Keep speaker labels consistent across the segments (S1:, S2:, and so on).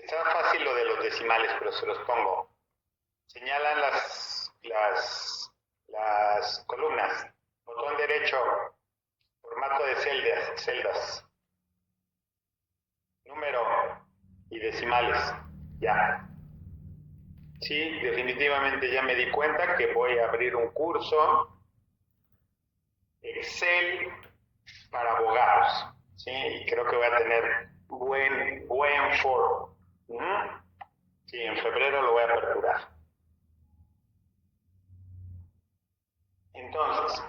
S1: Está fácil lo de los decimales, pero se los pongo. Señalan las columnas. Botón derecho, formato de celdas. Número y decimales. Ya. Sí, definitivamente ya me di cuenta que voy a abrir un curso Excel para abogados. Sí, y creo que voy a tener buen foro. Sí, en febrero lo voy a aperturar. Entonces,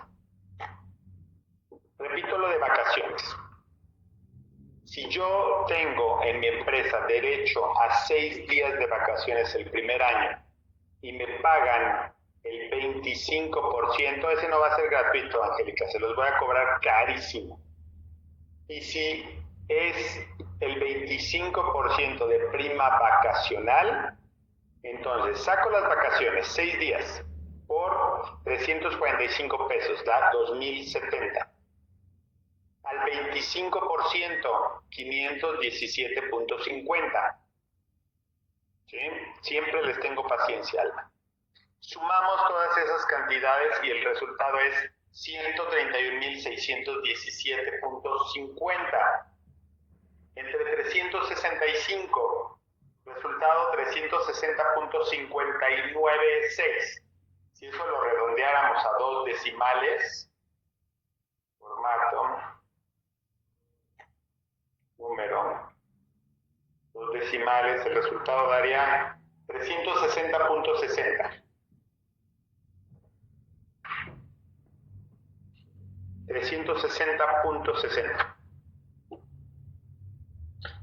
S1: repito lo de vacaciones. Si yo tengo en mi empresa derecho a 6 días de vacaciones el primer año y me pagan el 25%, ese no va a ser gratuito, Angélica, se los voy a cobrar carísimo. Y si es el 25% de prima vacacional, entonces saco las vacaciones, 6 días, por 345 pesos, da 2,070. Al 25%, 517.50. ¿Sí? Siempre les tengo paciencia, Alma. Sumamos todas esas cantidades y el resultado es 131,617.50. Entre 365, resultado 360.596. Si eso lo redondeáramos a 2 decimales, formato, número, 2 decimales, el resultado daría 360.60. 360.60.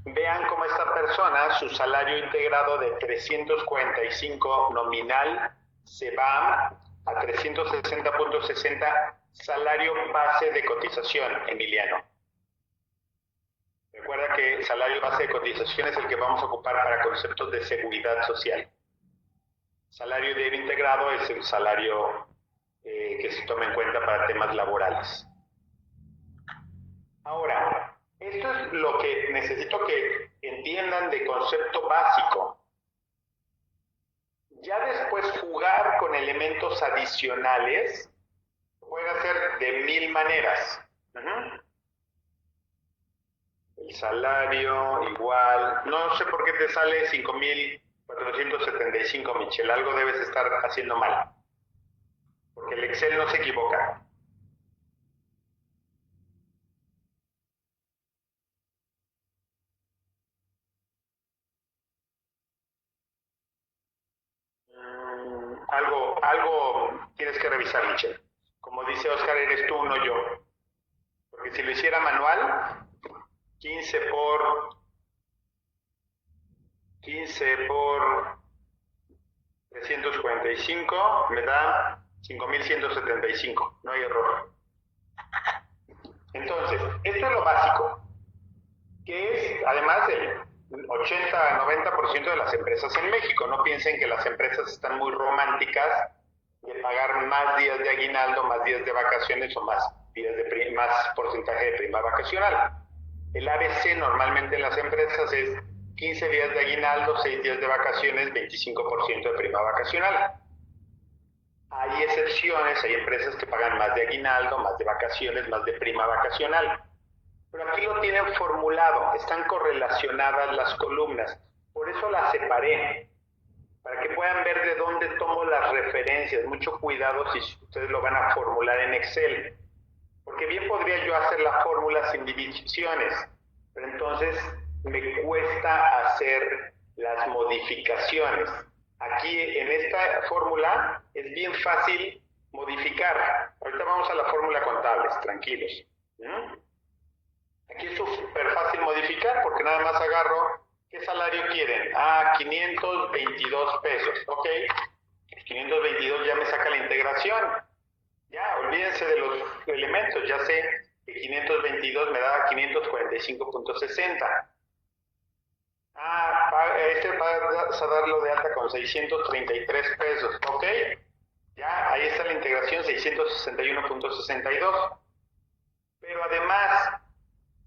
S1: Vean cómo esta persona, su salario integrado de 345 nominal, se va a 360.60 salario base de cotización, Emiliano. Recuerda que el salario base de cotización es el que vamos a ocupar para conceptos de seguridad social. Salario de integrado es el salario que se toma en cuenta para temas laborales. Ahora, esto es lo que necesito que entiendan de concepto básico. Ya después jugar con elementos adicionales puede hacer de 1000 maneras. El salario igual, no sé por qué te sale 5,475, Michelle, algo debes estar haciendo mal, porque el Excel no se equivoca. Algo tienes que revisar, Michelle. Como dice Oscar, eres tú, no yo. Porque si lo hiciera manual, 15 por 345 me da 5,175. No hay error. Entonces, esto es lo básico, que es además del 80-90% de las empresas en México. No piensen que las empresas están muy románticas de pagar más días de aguinaldo, más días de vacaciones o más porcentaje de prima vacacional. El ABC normalmente en las empresas es 15 días de aguinaldo, 6 días de vacaciones, 25% de prima vacacional. Hay excepciones, hay empresas que pagan más de aguinaldo, más de vacaciones, más de prima vacacional. Pero aquí lo tienen formulado, están correlacionadas las columnas. Por eso las separé, para que puedan ver de dónde tomo las referencias. Mucho cuidado si ustedes lo van a formular en Excel, porque bien podría yo hacer la fórmula sin divisiones, pero entonces me cuesta hacer las modificaciones. Aquí en esta fórmula es bien fácil modificar. Ahorita vamos a la fórmula contables, tranquilos. Aquí es súper fácil modificar porque nada más agarro, ¿qué salario quieren? 522 pesos, ok. 522 ya me saca la integración. Ya, olvídense de los elementos, ya sé que 522 me da 545.60. Vas a darlo de alta con 633 pesos, ok. Ya, ahí está la integración, 661.62. Pero además,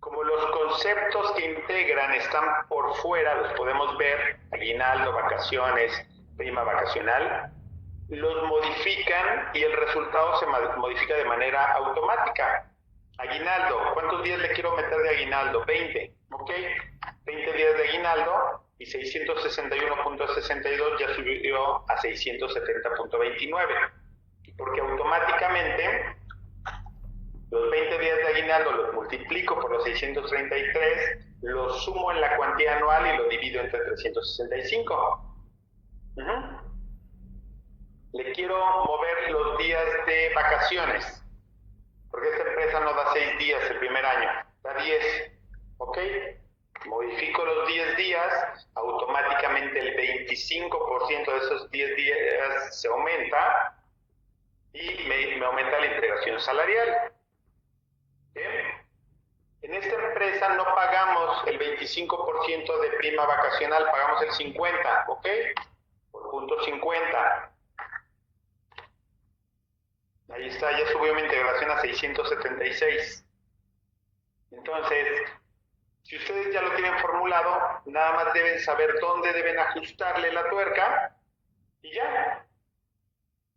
S1: como los conceptos que integran están por fuera, los podemos ver, aguinaldo, vacaciones, prima vacacional, los modifican y el resultado se modifica de manera automática. Aguinaldo, ¿cuántos días le quiero meter de aguinaldo? 20, ¿ok? 20 días de aguinaldo y 661.62 ya subió a 670.29, porque automáticamente los 20 días de aguinaldo los multiplico por los 633, los sumo en la cuantía anual y lo divido entre 365. Le quiero mover los días de vacaciones, porque esta empresa no da 6 días el primer año, da 10, ¿ok? Modifico los 10 días, automáticamente el 25% de esos 10 días se aumenta y me aumenta la integración salarial. ¿Bien? En esta empresa no pagamos el 25% de prima vacacional, pagamos el 50%, ¿ok? Por punto 50. Ahí está, ya subió mi integración a 676. Entonces, si ustedes ya lo tienen formulado, nada más deben saber dónde deben ajustarle la tuerca y ya.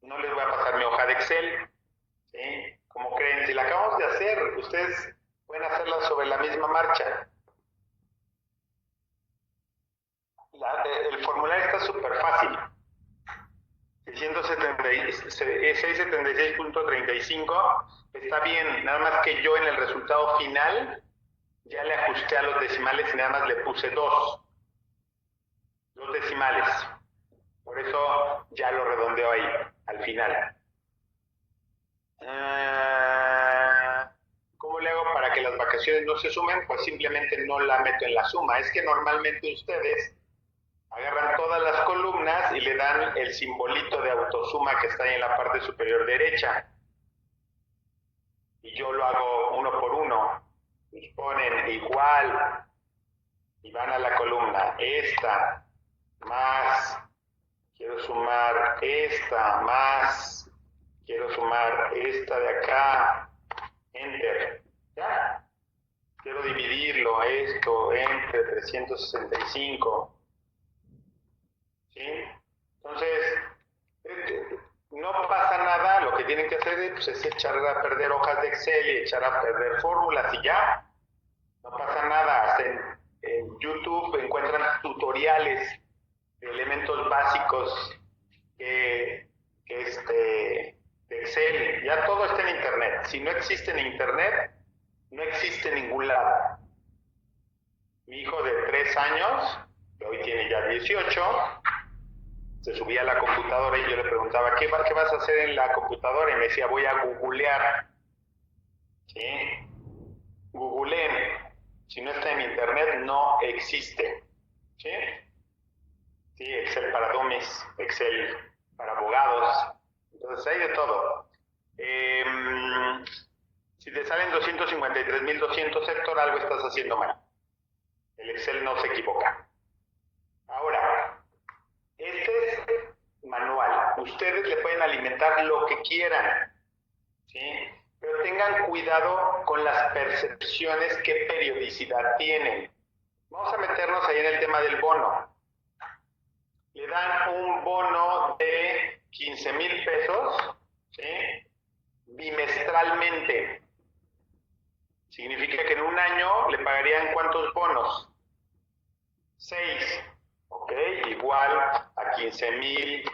S1: No les voy a pasar mi hoja de Excel, ¿sí? Como creen, si la acabamos de hacer, ustedes pueden hacerla sobre la misma marcha. El formulario está súper fácil. 676.35 está bien, nada más que yo en el resultado final ya le ajusté a los decimales y nada más le puse dos decimales. Por eso ya lo redondeo ahí, al final. ¿Cómo le hago para que las vacaciones no se sumen? Pues simplemente no la meto en la suma. Es que normalmente ustedes agarran todas las columnas y le dan el simbolito de autosuma que está ahí en la parte superior derecha. Y yo lo hago uno por uno. Pues ponen igual y van a la columna esta más, quiero sumar esta más, quiero sumar esta de acá, enter, ¿ya? Quiero dividirlo esto entre 365, ¿sí? Entonces, no pasa nada, lo que tienen que hacer pues, es echar a perder hojas de Excel y echar a perder fórmulas y ya, no pasa nada. Hasta en YouTube encuentran tutoriales de elementos básicos de Excel, ya todo está en internet. Si no existe en internet, no existe en ningún lado. Mi hijo de 3 años, que hoy tiene ya 18, se subía a la computadora y yo le preguntaba, ¿qué vas a hacer en la computadora? Y me decía, voy a googlear. ¿Sí? Googleen. Si no está en internet, no existe. ¿Sí? Sí, Excel para dummies, Excel para abogados. Entonces hay de todo. Si te salen 253.200, Héctor, algo estás haciendo mal. El Excel no se equivoca. Ahora, este es manual. Ustedes le pueden alimentar lo que quieran, ¿sí? Pero tengan cuidado con las percepciones, qué periodicidad tienen. Vamos a meternos ahí en el tema del bono. Le dan un bono de 15,000 pesos, ¿sí? Bimestralmente. Significa que en un año le pagarían ¿cuántos bonos? 6. ¿Ok? Igual a 15,000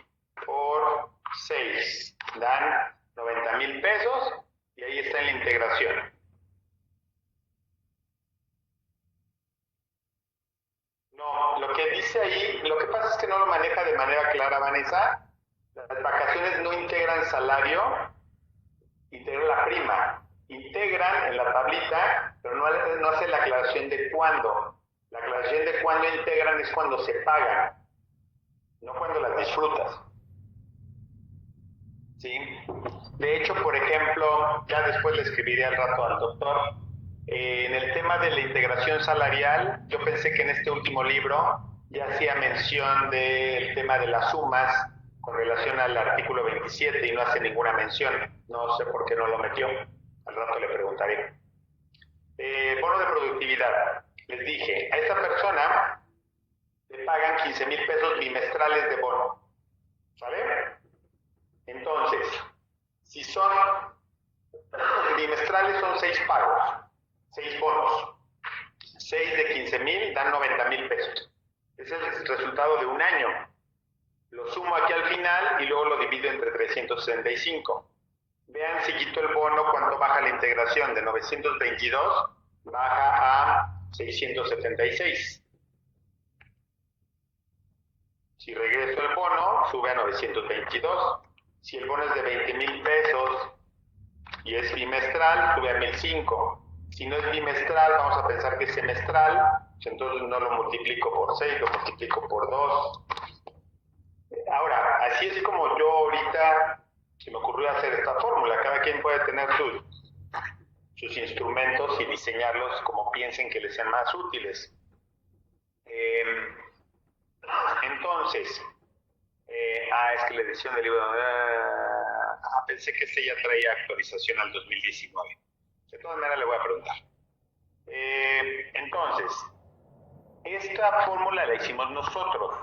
S1: por 6. Dan 90,000 pesos y ahí está en la integración. No, lo que dice ahí, lo que pasa es que no lo maneja de manera clara, Vanessa. Las vacaciones no integran salario, integran la prima. Integran en la tablita, pero no hace la aclaración de cuándo. La aclaración de cuándo integran es cuando se pagan, no cuando las disfrutas. ¿Sí? De hecho, por ejemplo, ya después le escribiré al rato al doctor, en el tema de la integración salarial, yo pensé que en este último libro ya hacía mención del tema de las sumas con relación al artículo 27 y no hace ninguna mención. No sé por qué no lo metió. Al rato le preguntaré. Bono de productividad. Les dije, a esta persona le pagan 15,000 pesos bimestrales de bono. ¿Sale? Entonces, si son bimestrales, son 6 pagos, 6 bonos. 6 de 15,000 dan 90,000 pesos. Ese es el resultado de un año. Lo sumo aquí al final y luego lo divido entre 365. Vean si quito el bono, cuánto baja la integración. De 922 baja a 676. Si regreso el bono, sube a 922. Si el bono es de 20,000 pesos y es bimestral, sube a 1,005. Si no es bimestral, vamos a pensar que es semestral, entonces no lo multiplico por 6, lo multiplico por 2. Ahora, así es como yo ahorita se me ocurrió hacer esta fórmula. Cada quien puede tener sus instrumentos y diseñarlos como piensen que les sean más útiles. Entonces, es que la edición del libro, pensé que este ya traía actualización al 2019. De todas maneras le voy a preguntar. Entonces, esta fórmula la hicimos nosotros.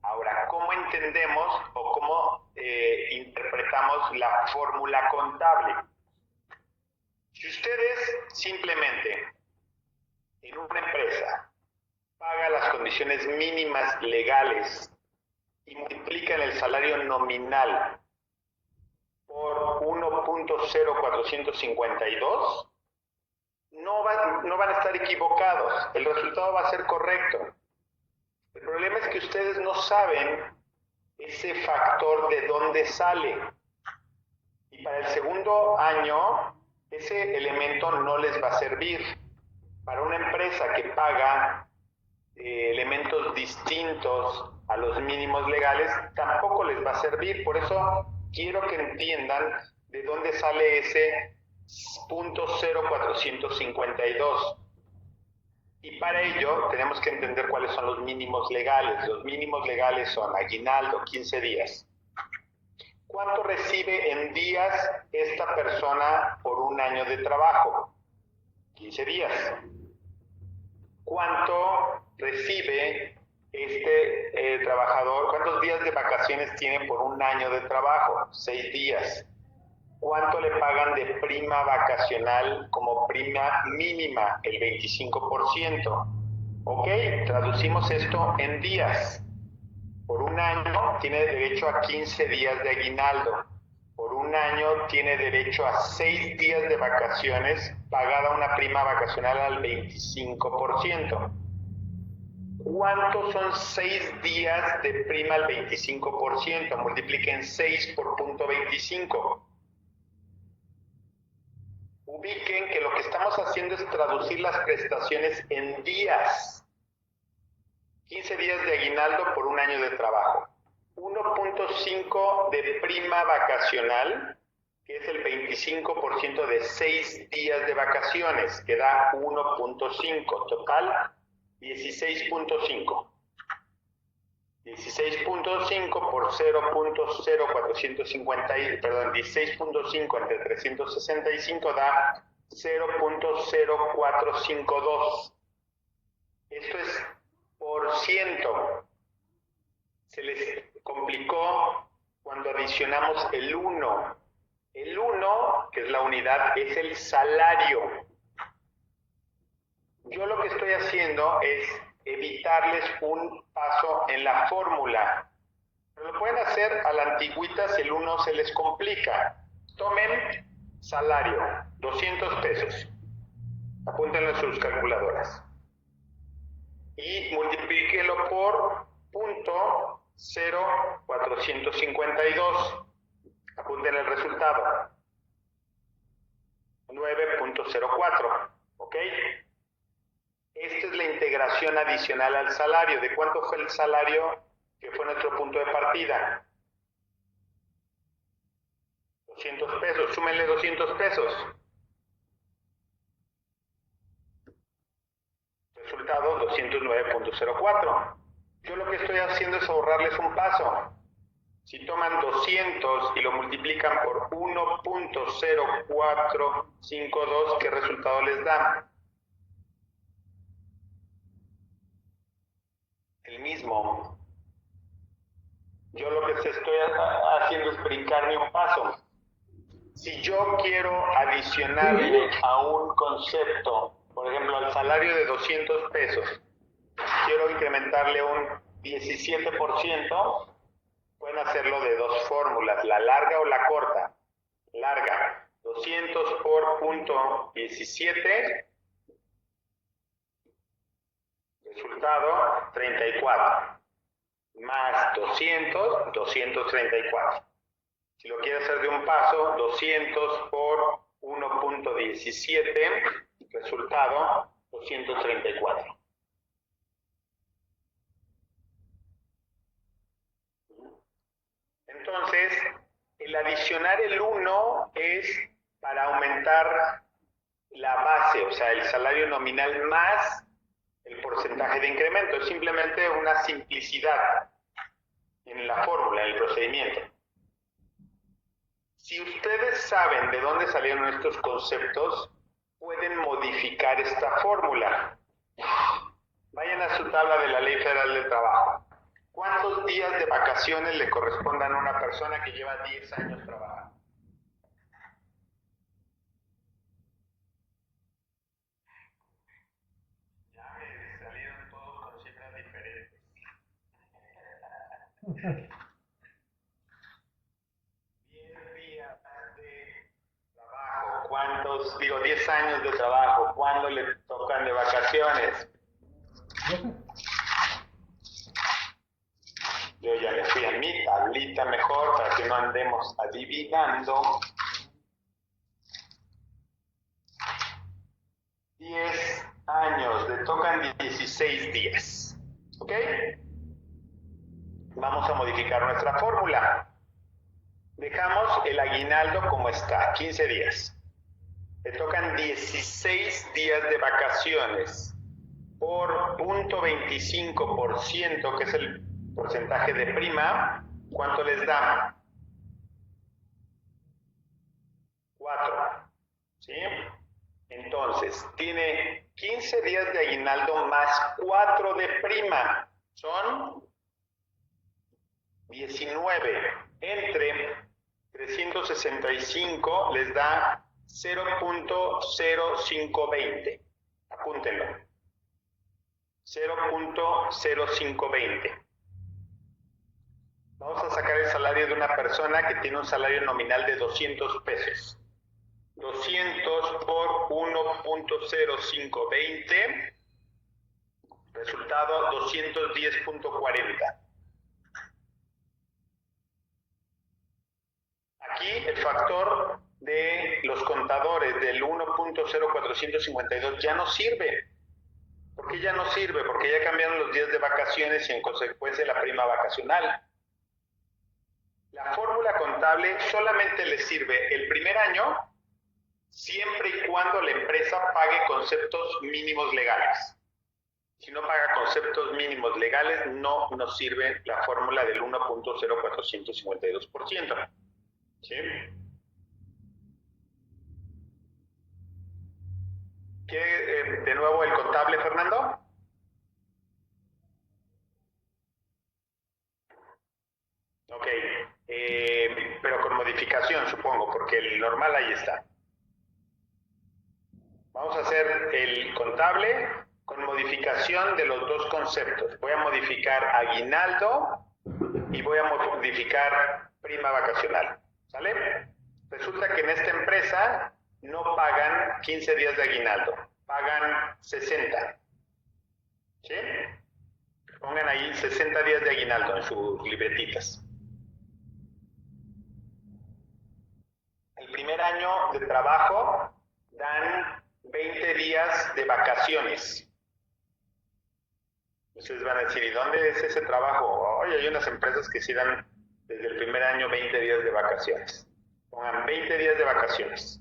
S1: Ahora, ¿cómo entendemos o cómo interpretamos la fórmula contable? Si ustedes simplemente en una empresa pagan las condiciones mínimas legales y multiplican el salario nominal por 1.0452, no van a estar equivocados. El resultado va a ser correcto. El problema es que ustedes no saben ese factor de dónde sale. Y para el segundo año, ese elemento no les va a servir. Para una empresa que paga elementos distintos a los mínimos legales, tampoco les va a servir. Por eso quiero que entiendan de dónde sale ese .0452. Y para ello tenemos que entender cuáles son los mínimos legales. Los mínimos legales son aguinaldo, 15 días. ¿Cuánto recibe en días esta persona por un año de trabajo? 15 días. ¿Cuánto recibe este trabajador? ¿Cuántos días de vacaciones tiene por un año de trabajo? 6 días. ¿Cuánto le pagan de prima vacacional como prima mínima? El 25%. Ok, traducimos esto en días. Por un año tiene derecho a 15 días de aguinaldo. Por un año tiene derecho a 6 días de vacaciones pagada una prima vacacional al 25%. ¿Cuántos son 6 días de prima al 25%? Multipliquen 6 por .25. Ubiquen que lo que estamos haciendo es traducir las prestaciones en días. 15 días de aguinaldo por un año de trabajo. 1.5 de prima vacacional, que es el 25% de 6 días de vacaciones, que da 1.5. Total, 16.5. 16.5 por 16.5 entre 365 da 0.0452. Esto es por ciento. Se les complicó cuando adicionamos el 1. El 1, que es la unidad, es el salario. Yo lo que estoy haciendo es evitarles un paso en la fórmula. Pero lo pueden hacer a la antigüita si el 1 se les complica. Tomen salario, 200 pesos. Apúntenlo en sus calculadoras. Y multiplíquenlo por .0452. Apunten el resultado. 9.04. ¿Ok? Esta es la integración adicional al salario. ¿De cuánto fue el salario que fue nuestro punto de partida? 200 pesos. Súmenle 200 pesos. Resultado 209.04. Yo lo que estoy haciendo es ahorrarles un paso. Si toman 200 y lo multiplican por 1.0452, ¿qué resultado les da? el mismo. Yo lo que estoy haciendo es brincarme un paso. Si yo quiero adicionarle a un concepto, por ejemplo, al salario de 200 pesos, quiero incrementarle un 17%, pueden hacerlo de dos fórmulas, la larga o la corta. Larga, 200 por punto 17, resultado 34, más 200, 234. Si lo quiere hacer de un paso, 200 por 1.17, resultado 234. Entonces, el adicionar el 1 es para aumentar la base, o sea, el salario nominal más el porcentaje de incremento. Es simplemente una simplicidad en la fórmula, en el procedimiento. Si ustedes saben de dónde salieron estos conceptos, pueden modificar esta fórmula. Vayan a su tabla de la Ley Federal del Trabajo. ¿Cuántos días de vacaciones le correspondan a una persona que lleva 10 años trabajando? Ya me salieron todos con cifras diferentes. 10 días de trabajo, ¿cuántos? Digo, 10 años de trabajo, ¿cuándo le tocan de vacaciones? Yo ya le fui a mi tablita mejor para que no andemos adivinando. 10 años, le tocan 16 días. ¿Ok? Vamos a modificar nuestra fórmula. Dejamos el aguinaldo como está, 15 días. Le tocan 16 días de vacaciones por 0.25%, que es el porcentaje de prima. ¿Cuánto les da? 4. ¿Sí? Entonces, tiene 15 días de aguinaldo más 4 de prima. Son 19. Entre 365 les da 0.0520. Apúntenlo. 0.0520. Vamos a sacar el salario de una persona que tiene un salario nominal de 200 pesos. 200 por 1.0520, resultado 210.40. Aquí el factor de los contadores del 1.0452 ya no sirve. ¿Por qué ya no sirve? Porque ya cambiaron los días de vacaciones y en consecuencia la prima vacacional. La fórmula contable solamente le sirve el primer año siempre y cuando la empresa pague conceptos mínimos legales. Si no paga conceptos mínimos legales, no nos sirve la fórmula del 1.0452%. ¿Sí? ¿Quiere de nuevo el contable, Fernando? Ok, pero con modificación, supongo, porque el normal ahí está. Vamos a hacer el contable con modificación de los dos conceptos. Voy a modificar aguinaldo y voy a modificar prima vacacional. ¿Sale? Resulta que en esta empresa no pagan 15 días de aguinaldo, pagan 60. ¿Sí? Pongan ahí 60 días de aguinaldo en sus libretitas. El primer año de trabajo dan 20 días de vacaciones. Ustedes van a decir, ¿y dónde es ese trabajo? Oye, hay unas empresas que sí dan desde el primer año 20 días de vacaciones. Pongan 20 días de vacaciones.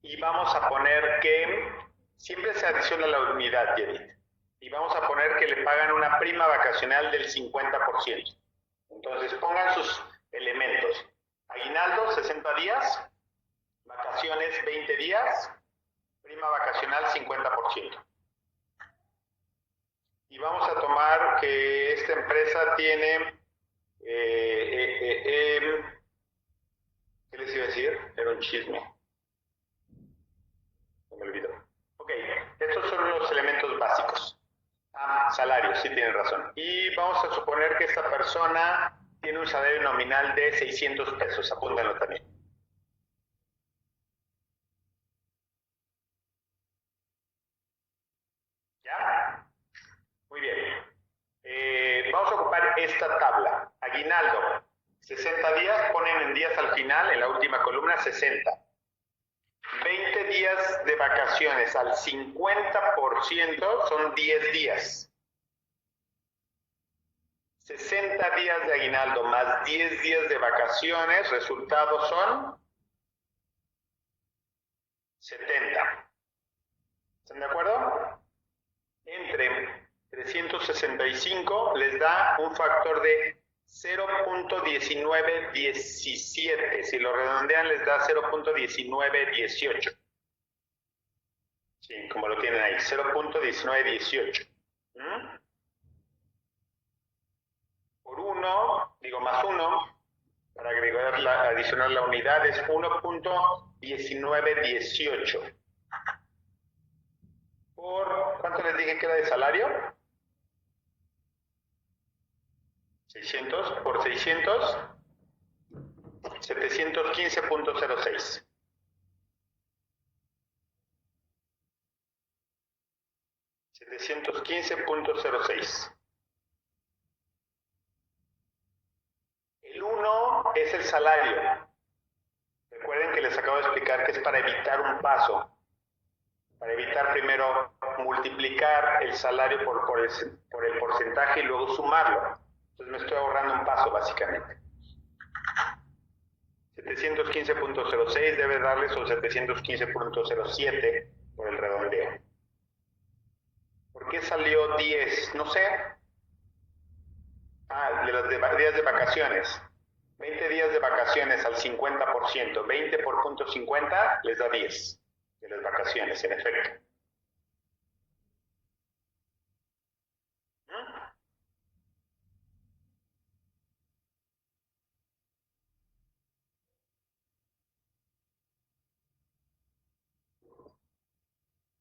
S1: Y vamos a poner que siempre se adiciona la unidad, Jedith. Y vamos a poner que le pagan una prima vacacional del 50%. Entonces pongan sus elementos. Aguinaldo, 60 días. Vacaciones, 20 días. Prima vacacional, 50%. Y vamos a tomar que esta empresa tiene, ¿qué les iba a decir? Era un chisme. Me olvidó. Ok, estos son los elementos básicos. Salario, sí tienen razón. Y vamos a suponer que esta persona tiene un salario nominal de 600 pesos. Apúntenlo también. ¿Ya? Muy bien. Vamos a ocupar esta tabla. Aguinaldo, 60 días, ponen en días al final, en la última columna, 60. 20 días de vacaciones al 50% son 10 días. 60 días de aguinaldo más 10 días de vacaciones, resultados son 70. ¿Están de acuerdo? Entre 365 les da un factor de 0.1917. Si lo redondean les da 0.1918. Sí, como lo tienen ahí, 0.1918. Por 1, digo más 1, para adicionar la unidad es 1.1918. ¿Por cuánto les dije que era de salario? 600 por 600, 715.06. $715.06. El 1 es el salario. Recuerden que les acabo de explicar que es para evitar un paso. Para evitar primero multiplicar el salario por el porcentaje y luego sumarlo. Entonces me estoy ahorrando un paso básicamente. 715.06 debe darles o 715.07 por el redondeo. ¿Por qué salió 10? No sé. De los días de vacaciones. 20 días de vacaciones al 50%. 20 por punto 50 les da 10 de las vacaciones, en efecto.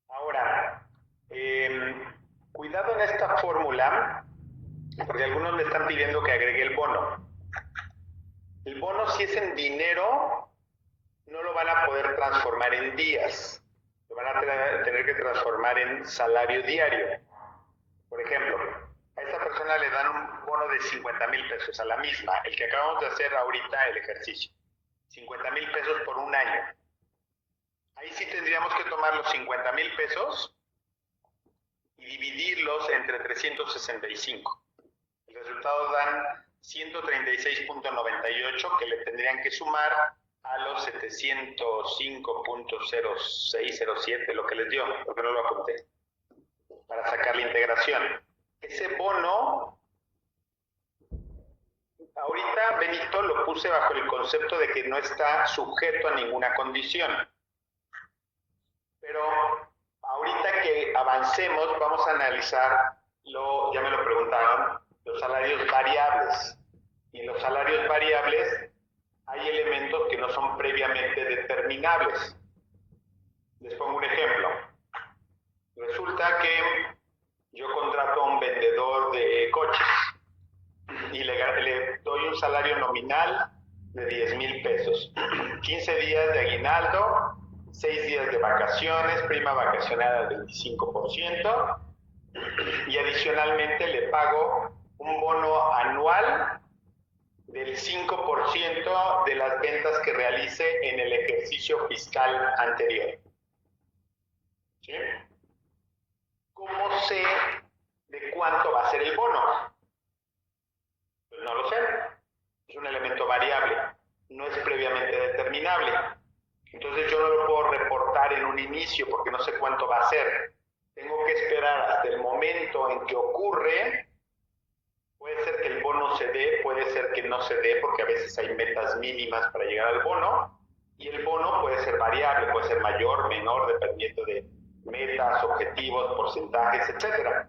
S1: Ahora, cuidado en esta fórmula, porque algunos me están pidiendo que agregue el bono. El bono, si es en dinero, no lo van a poder transformar en días. Lo van a tener que transformar en salario diario. Por ejemplo, a esta persona le dan un bono de 50,000 pesos, a la misma, el que acabamos de hacer ahorita el ejercicio. 50,000 pesos por un año. Ahí sí tendríamos que tomar los 50,000 pesos y dividirlos entre 365. El resultado dan 136.98 que le tendrían que sumar a los 705.0607, lo que les dio, porque no lo apunté, para sacar la integración. Ese bono, ahorita Benito lo puse bajo el concepto de que no está sujeto a ninguna condición. Pero ahorita que avancemos, vamos a analizar, ya me lo preguntaron, los salarios variables. Y en los salarios variables hay elementos que no son previamente determinables. Les pongo un ejemplo. Resulta que yo contrato a un vendedor de coches y le doy un salario nominal de 10,000 pesos. 15 días de aguinaldo, 6 días de vacaciones, prima vacacional al 25%, y adicionalmente le pago un bono anual del 5% de las ventas que realice en el ejercicio fiscal anterior. ¿Sí? ¿Cómo sé de cuánto va a ser el bono? Pues no lo sé. Es un elemento variable, no es previamente determinable. Entonces yo no lo puedo reportar en un inicio porque no sé cuánto va a ser. Tengo que esperar hasta el momento en que ocurre. Puede ser que el bono se dé, puede ser que no se dé, porque a veces hay metas mínimas para llegar al bono, y el bono puede ser variable, puede ser mayor, menor, dependiendo de metas, objetivos, porcentajes, etc.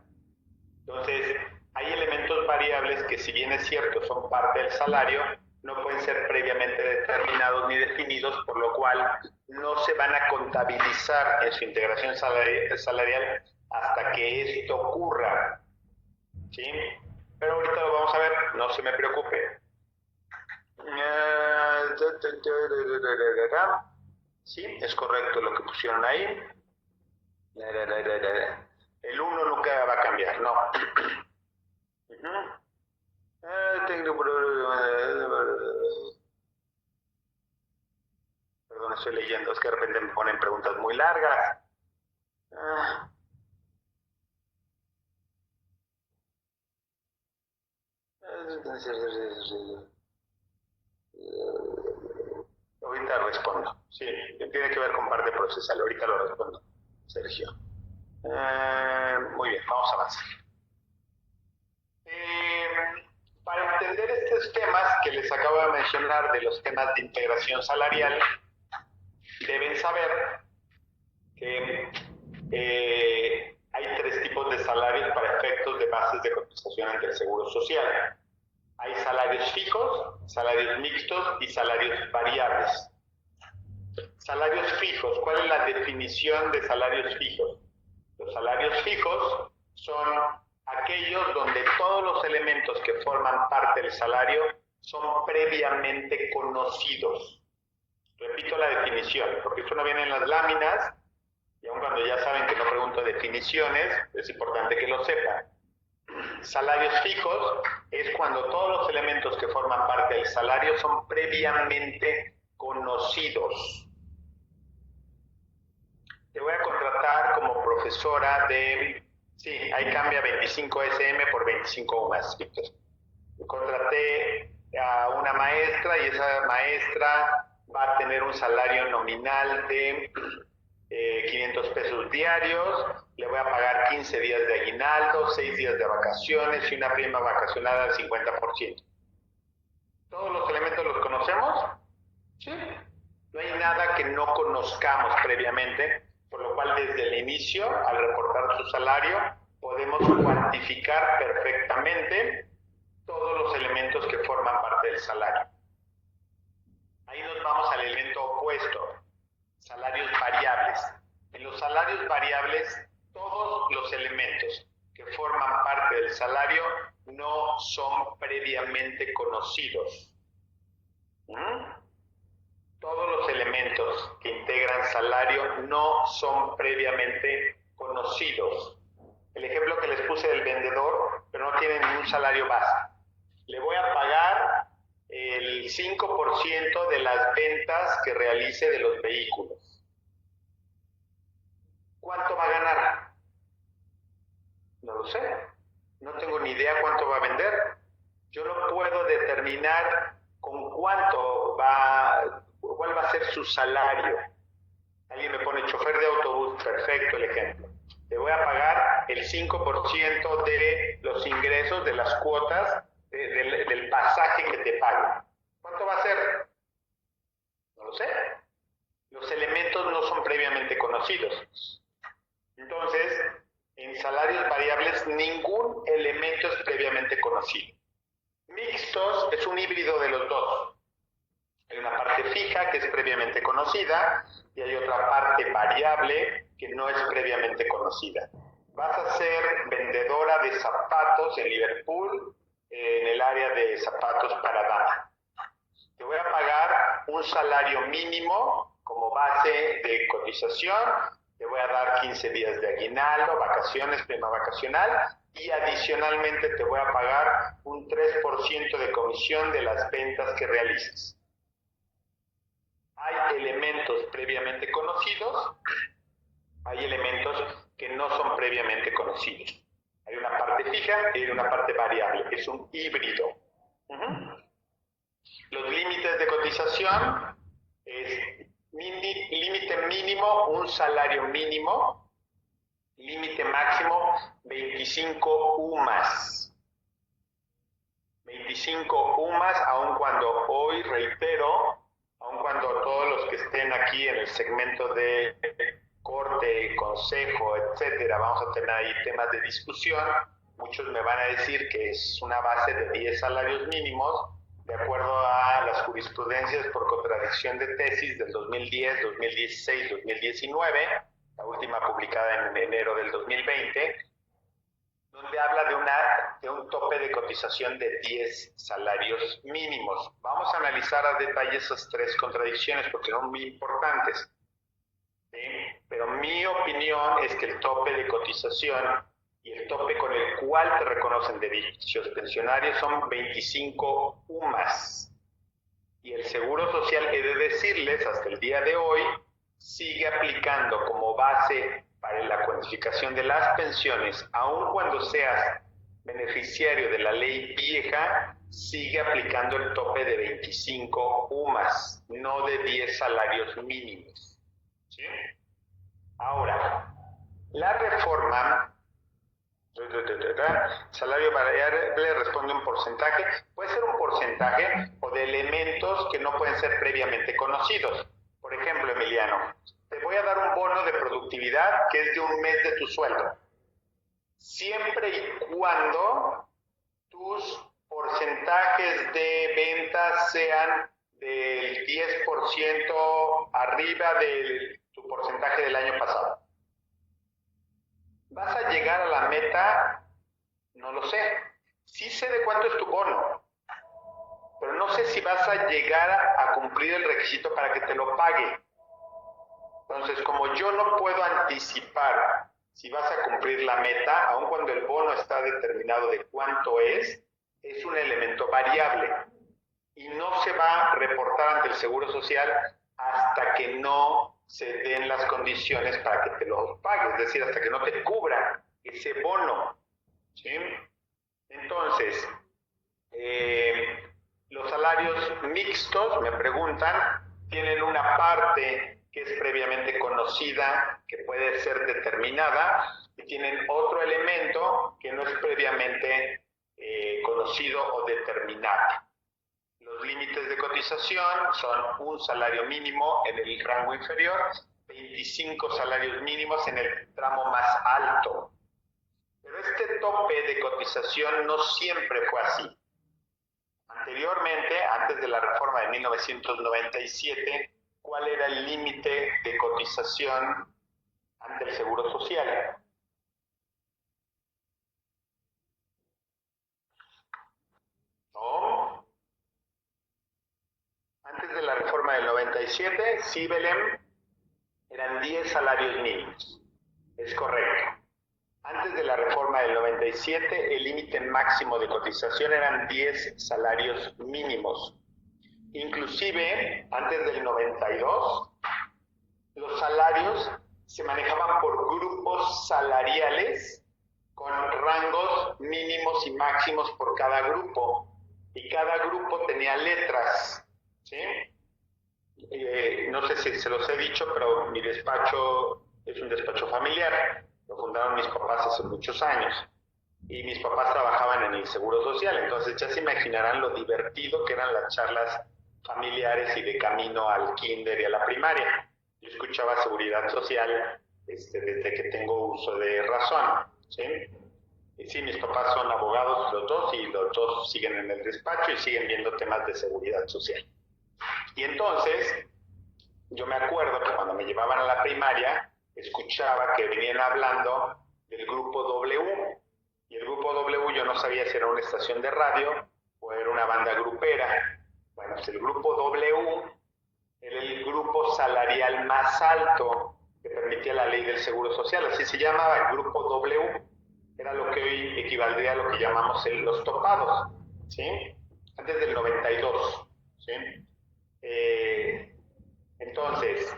S1: que, si bien es cierto, son parte del salario, no pueden ser previamente determinados ni definidos, por lo cual no se van a contabilizar en su integración salarial hasta que esto ocurra. ¿Sí? Pero ahorita lo vamos a ver, no se me preocupe. Sí, es correcto lo que pusieron ahí. El 1 nunca va a cambiar, no. Perdón, estoy leyendo, es que de repente me ponen preguntas muy largas. Ahorita respondo. Sí, tiene que ver con parte procesal. Ahorita lo respondo, Sergio. Muy bien, vamos a avanzar. Para entender estos temas que les acabo de mencionar, de los temas de integración salarial, deben saber que hay 3 tipos de salarios para efectos de bases de cotización ante el Seguro Social. Hay salarios fijos, salarios mixtos y salarios variables. Salarios fijos, ¿cuál es la definición de salarios fijos? Los salarios fijos son aquellos donde todos los elementos que forman parte del salario son previamente conocidos. Repito la definición, porque eso no viene en las láminas, y aun cuando ya saben que no pregunto definiciones, es importante que lo sepan. Salarios fijos es cuando todos los elementos que forman parte del salario son previamente conocidos. Te voy a contratar como profesora de... Sí, ahí cambia 25 SM por 25 UMAS, Víctor. Contraté a una maestra y esa maestra va a tener un salario nominal de 500 pesos diarios, le voy a pagar 15 días de aguinaldo, 6 días de vacaciones y una prima vacacional al 50%. ¿Todos los elementos los conocemos? Sí. No hay nada que no conozcamos previamente, por lo cual desde el inicio, al reportar su salario, podemos cuantificar perfectamente todos los elementos que forman parte del salario. Ahí nos vamos al elemento opuesto, salarios variables. En los salarios variables, todos los elementos que forman parte del salario no son previamente conocidos. Todos los elementos que integran salario no son previamente conocidos. El ejemplo que les puse del vendedor, pero no tiene ningún salario base. Le voy a pagar el 5% de las ventas que realice de los vehículos. ¿Cuánto va a ganar? No lo sé. No tengo ni idea cuánto va a vender. Yo no puedo determinar con cuál va a ser su salario. Alguien me pone chofer de autobús, perfecto el ejemplo. Le voy a pagar el 5% de los ingresos, de las cuotas, del pasaje que te pague. ¿Cuánto va a ser? No lo sé. Los elementos no son previamente conocidos. Entonces, en salarios variables, ningún elemento es previamente conocido. Mixtos es un híbrido de los dos. Hay una parte fija que es previamente conocida y hay otra parte variable que no es previamente conocida. Vas a ser vendedora de zapatos en Liverpool, en el área de zapatos para dama. Te voy a pagar un salario mínimo como base de cotización, te voy a dar 15 días de aguinaldo, vacaciones, prima vacacional, y adicionalmente te voy a pagar un 3% de comisión de las ventas que realices. Hay elementos previamente conocidos, hay elementos que no son previamente conocidos. Hay una parte fija y hay una parte variable, es un híbrido. Los límites de cotización es límite mínimo, un salario mínimo, límite máximo, 25 UMAS. 25 UMAS, aun cuando hoy, reitero, aun cuando todos los que estén aquí en el segmento de corte, consejo, etcétera, vamos a tener ahí temas de discusión, muchos me van a decir que es una base de 10 salarios mínimos, de acuerdo a las jurisprudencias por contradicción de tesis del 2010, 2016, 2019, la última publicada en enero del 2020, donde habla de un tope de cotización de 10 salarios mínimos. Vamos a analizar a detalle esas tres contradicciones porque son muy importantes. ¿Sí? Pero mi opinión es que el tope de cotización y el tope con el cual te reconocen derechos pensionarios son 25 UMAS. Y el Seguro Social, he de decirles, hasta el día de hoy, sigue aplicando como base para la cuantificación de las pensiones, aun cuando seas beneficiario de la ley vieja, sigue aplicando el tope de 25 UMAS, no de 10 salarios mínimos. ¿Sí? Ahora, la reforma, salario variable responde un porcentaje, puede ser un porcentaje o de elementos que no pueden ser previamente conocidos. Por ejemplo, Emiliano, te voy a dar un bono de productividad que es de un mes de tu sueldo, siempre y cuando tus porcentajes de ventas sean del 10% arriba de tu porcentaje del año pasado. ¿Vas a llegar a la meta? No lo sé. Sí sé de cuánto es tu bono, pero no sé si vas a llegar a cumplir el requisito para que te lo pague. Entonces, como yo no puedo anticipar si vas a cumplir la meta, aun cuando el bono está determinado de cuánto es un elemento variable y no se va a reportar ante el Seguro Social hasta que no se den las condiciones para que te lo pague, es decir, hasta que no te cubra ese bono. ¿Sí? Entonces, los salarios mixtos, me preguntan, tienen una parte que es previamente conocida, que puede ser determinada, y tienen otro elemento que no es previamente conocido o determinable. Los límites de cotización son un salario mínimo en el rango inferior, 25 salarios mínimos en el tramo más alto. Pero este tope de cotización no siempre fue así. Anteriormente, antes de la reforma de 1997, ¿cuál era el límite de cotización ante el Seguro Social? ¿No? Antes de la reforma del 97, sí, Belén, eran 10 salarios mínimos. Es correcto. Antes de la reforma del 97, el límite máximo de cotización eran 10 salarios mínimos. Inclusive, antes del 92, los salarios se manejaban por grupos salariales con rangos mínimos y máximos por cada grupo. Y cada grupo tenía letras. ¿Sí? No sé si se los he dicho, pero mi despacho es un despacho familiar. Lo fundaron mis papás hace muchos años. Y mis papás trabajaban en el Seguro Social. Entonces ya se imaginarán lo divertido que eran las charlas familiares y de camino al kinder y a la primaria. Yo escuchaba Seguridad Social desde que tengo uso de razón. ¿Sí? Y sí, mis papás son abogados los dos y los dos siguen en el despacho y siguen viendo temas de seguridad social. Y entonces, yo me acuerdo que cuando me llevaban a la primaria, escuchaba que venían hablando del grupo W. Y el grupo W yo no sabía si era una estación de radio o era una banda grupera. Bueno, pues el grupo W era el grupo salarial más alto que permitía la ley del Seguro Social. Así se llamaba el grupo W. Era lo que hoy equivaldría a lo que llamamos los topados. ¿Sí? Antes del 92. ¿Sí? Entonces,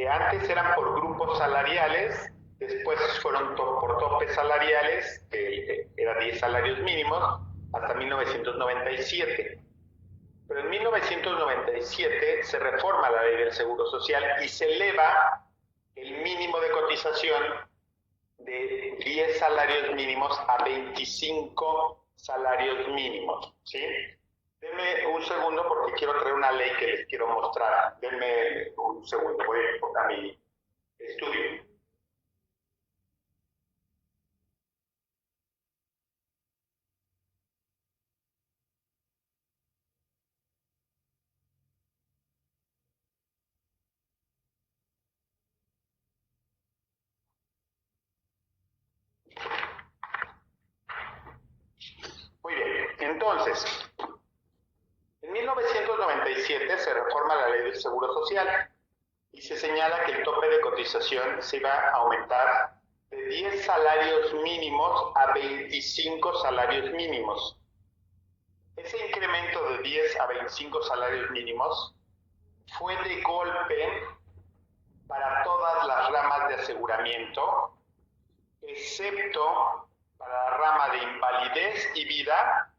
S1: antes eran por grupos salariales, después fueron por topes salariales, que eran 10 salarios mínimos, hasta 1997. Pero en 1997 se reforma la ley del Seguro Social y se eleva el mínimo de cotización de 10 salarios mínimos a 25 salarios mínimos. ¿Sí? Denme un segundo porque quiero traer una ley que les quiero mostrar. Denme un segundo, voy a mi estudio. Entonces, en 1997 se reforma la ley del Seguro Social y se señala que el tope de cotización se iba a aumentar de 10 salarios mínimos a 25 salarios mínimos. Ese incremento de 10 a 25 salarios mínimos fue de golpe para todas las ramas de aseguramiento, excepto para la rama de invalidez y vida,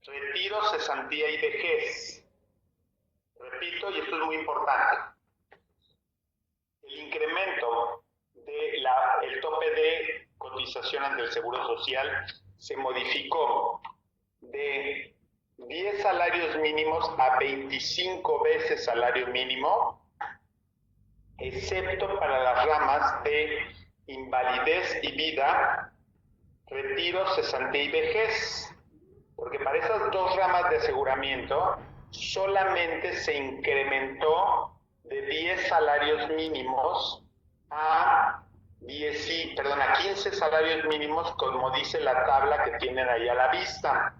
S1: retiro, cesantía y vejez. Repito, y esto es muy importante, el incremento del tope de cotización ante el Seguro Social se modificó de 10 salarios mínimos a 25 veces salario mínimo, excepto para las ramas de invalidez y vida, retiro, cesantía y vejez, porque para esas dos ramas de aseguramiento solamente se incrementó de 10 salarios mínimos a 15 salarios mínimos, como dice la tabla que tienen ahí a la vista.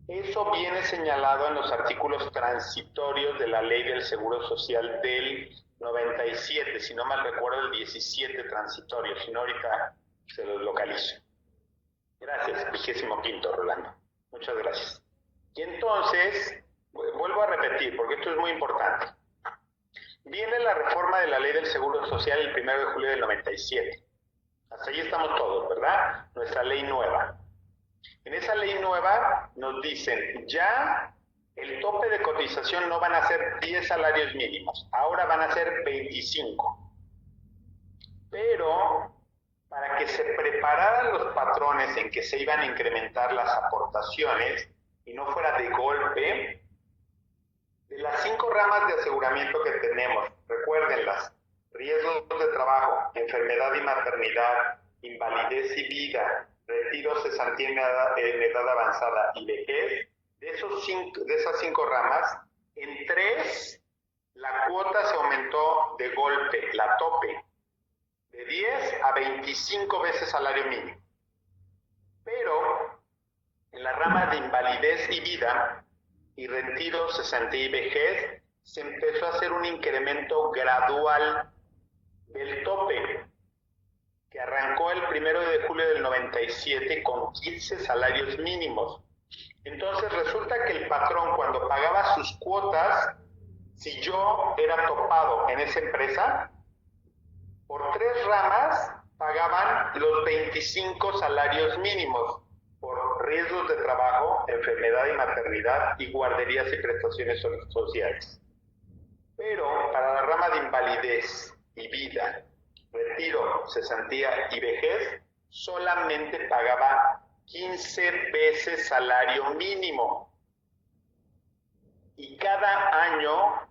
S1: Eso viene señalado en los artículos transitorios de la Ley del Seguro Social del 97, si no mal recuerdo el 17 transitorio, si no ahorita se los localizo. Gracias, 25º, Rolando. Muchas gracias. Y entonces, vuelvo a repetir, porque esto es muy importante. Viene la reforma de la Ley del Seguro Social el 1 de julio del 97. Hasta ahí estamos todos, ¿verdad? Nuestra ley nueva. En esa ley nueva nos dicen, ya el tope de cotización no van a ser 10 salarios mínimos, ahora van a ser 25. Pero para que se prepararan los patrones en que se iban a incrementar las aportaciones y no fuera de golpe, de las 5 ramas de aseguramiento que tenemos, recuérdenlas: riesgos de trabajo, enfermedad y maternidad, invalidez y vida, retiro, cesantía en edad avanzada y vejez. De esas 5 ramas, en 3 la cuota se aumentó de golpe, la tope, de 10 a 25 veces salario mínimo. Pero en la rama de invalidez y vida y retiro, cesantía y vejez, se empezó a hacer un incremento gradual del tope, que arrancó el 1 de julio del 97 con 15 salarios mínimos. Entonces resulta que el patrón, cuando pagaba sus cuotas, si yo era topado en esa empresa, por 3 ramas pagaban los 25 salarios mínimos por riesgos de trabajo, enfermedad y maternidad y guarderías y prestaciones sociales. Pero para la rama de invalidez y vida, retiro, cesantía y vejez, solamente pagaba 15 veces salario mínimo. Y cada año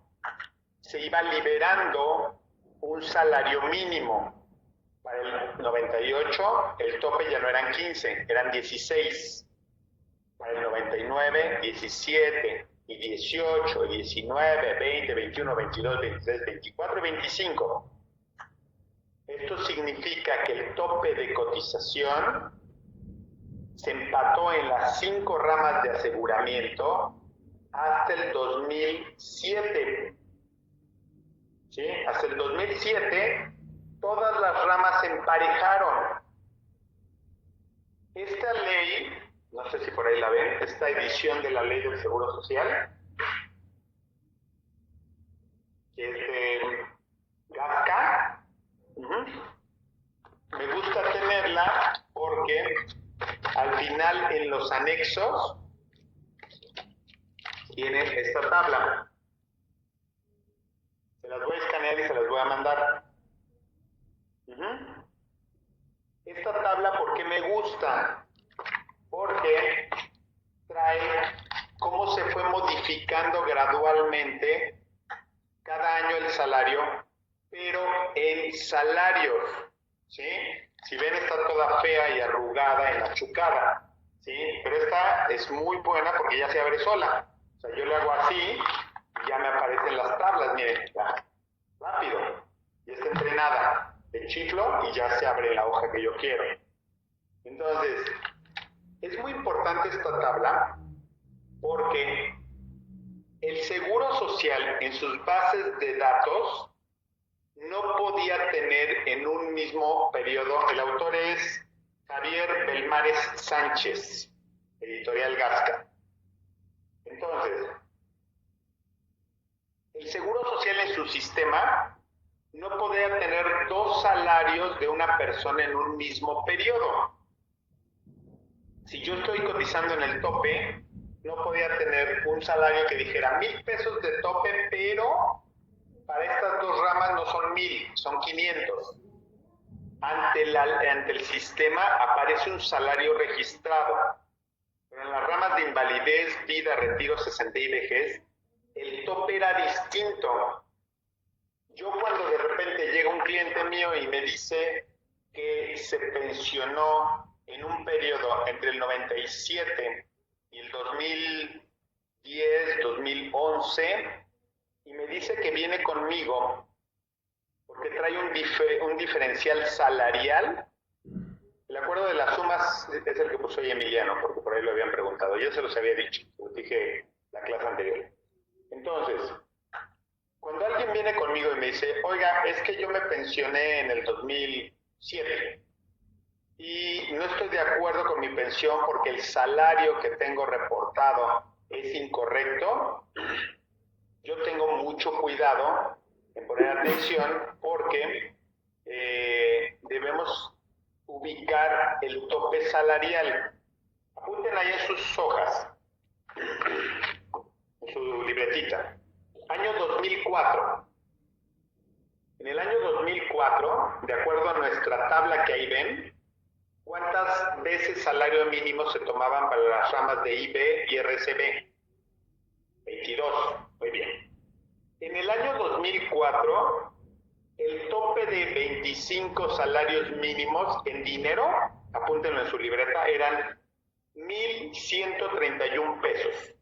S1: se iba liberando un salario mínimo. Para el 98 el tope ya no eran 15, eran 16. Para el 99, 17, y 18, 19, 20, 21, 22, 23, 24 y 25. Esto significa que el tope de cotización se empató en las 5 ramas de aseguramiento hasta el 2007. ¿Sí? Hasta el 2007 todas las ramas se emparejaron. Esta ley, no sé si por ahí la ven, esta edición de la Ley del Seguro Social, que es de Gasca, me gusta tenerla porque al final en los anexos tiene esta tabla. Se las voy a escanear y se las voy a mandar. Esta tabla, ¿por qué me gusta? Porque trae cómo se fue modificando gradualmente cada año el salario, pero en salarios, ¿sí? Si ven, está toda fea y arrugada, enmachucada, ¿sí? Pero esta es muy buena porque ya se abre sola. O sea, yo le hago así y ya me aparecen las tablas, miren, ya, rápido. Y está entrenada. Le chiflo y ya se abre la hoja que yo quiero. Entonces, es muy importante esta tabla porque el Seguro Social en sus bases de datos no podía tener en un mismo periodo, el autor es Javier Belmares Sánchez, editorial Gasca. Entonces, el Seguro Social en su sistema no podía tener 2 salarios de una persona en un mismo periodo. Si yo estoy cotizando en el tope, no podía tener un salario que dijera 1,000 pesos de tope, pero para estas 2 ramas no son 1,000, son 500. Ante el sistema aparece un salario registrado, pero en las ramas de invalidez, vida, retiro, cesantía y vejez, el tope era distinto. Yo cuando de repente llega un cliente mío y me dice que se pensionó en un periodo entre el 97 y el 2010, 2011, y me dice que viene conmigo porque trae un diferencial salarial. El acuerdo de las sumas es el que puso hoy Emiliano, porque por ahí lo habían preguntado. Yo se los había dicho, los dije la clase anterior. Entonces, cuando alguien viene conmigo y me dice, oiga, es que yo me pensioné en el 2007 y no estoy de acuerdo con mi pensión porque el salario que tengo reportado es incorrecto, yo tengo mucho cuidado en poner atención porque debemos ubicar el tope salarial. Apunten ahí en sus hojas, en su libretita. Año 2004. En el año 2004, de acuerdo a nuestra tabla que ahí ven, ¿cuántas veces salario mínimo se tomaban para las ramas de IB y RCB? 22. Muy bien. En el año 2004, el tope de 25 salarios mínimos en dinero, apúntenlo en su libreta, eran 1,131 pesos.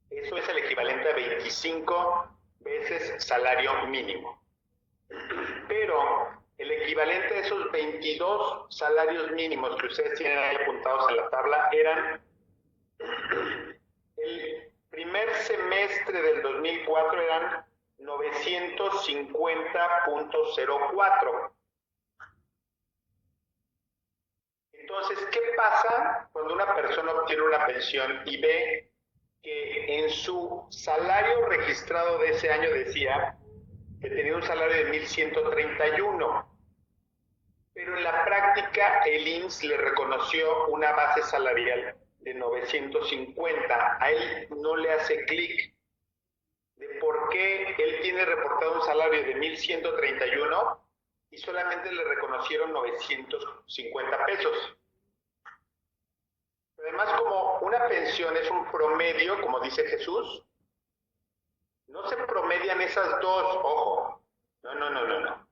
S1: Eso es el equivalente a 25 veces salario mínimo. Pero el equivalente a esos 22 salarios mínimos que ustedes tienen ahí apuntados en la tabla eran el primer semestre del 2004 eran 950.04. Entonces, ¿qué pasa cuando una persona obtiene una pensión y ve que en su salario registrado de ese año decía que tenía un salario de 1,131, pero en la práctica el IMSS le reconoció una base salarial de 950? A él no le hace clic de por qué él tiene reportado un salario de 1,131 y solamente le reconocieron 950 pesos. Además, como una pensión es un promedio, como dice Jesús, no se promedian esas dos, ojo, no.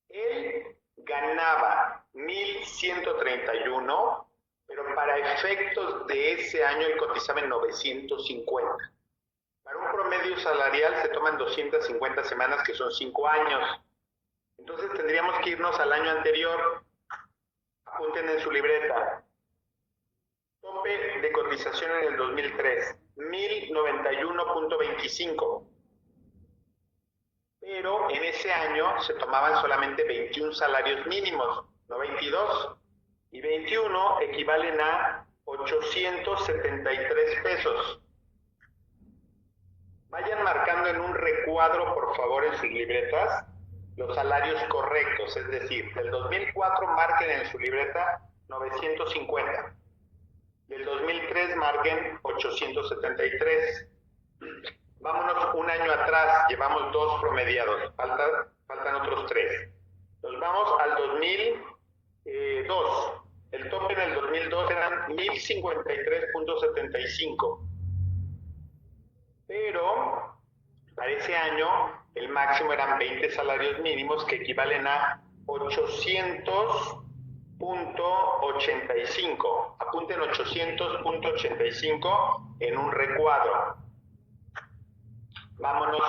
S1: Él ganaba 1,131, pero para efectos de ese año él cotizaba en 950. Para un promedio salarial se toman 250 semanas, que son 5 años. Entonces tendríamos que irnos al año anterior. Apunten en su libreta. Tope de cotización en el 2003, 1,091.25. Pero en ese año se tomaban solamente 21 salarios mínimos, no 22. Y 21 equivalen a 873 pesos. Vayan marcando en un recuadro, por favor, en sus libretas, los salarios correctos. Es decir, del 2004 marquen en su libreta 950. Del 2003 marquen 873. Vámonos un año atrás, llevamos 2 promediados, faltan otros 3. Nos vamos al 2002. El tope en el 2002 eran 1,053.75. Pero para ese año el máximo eran 20 salarios mínimos que equivalen a 800.85. Apunten 800.85 en un recuadro. Vámonos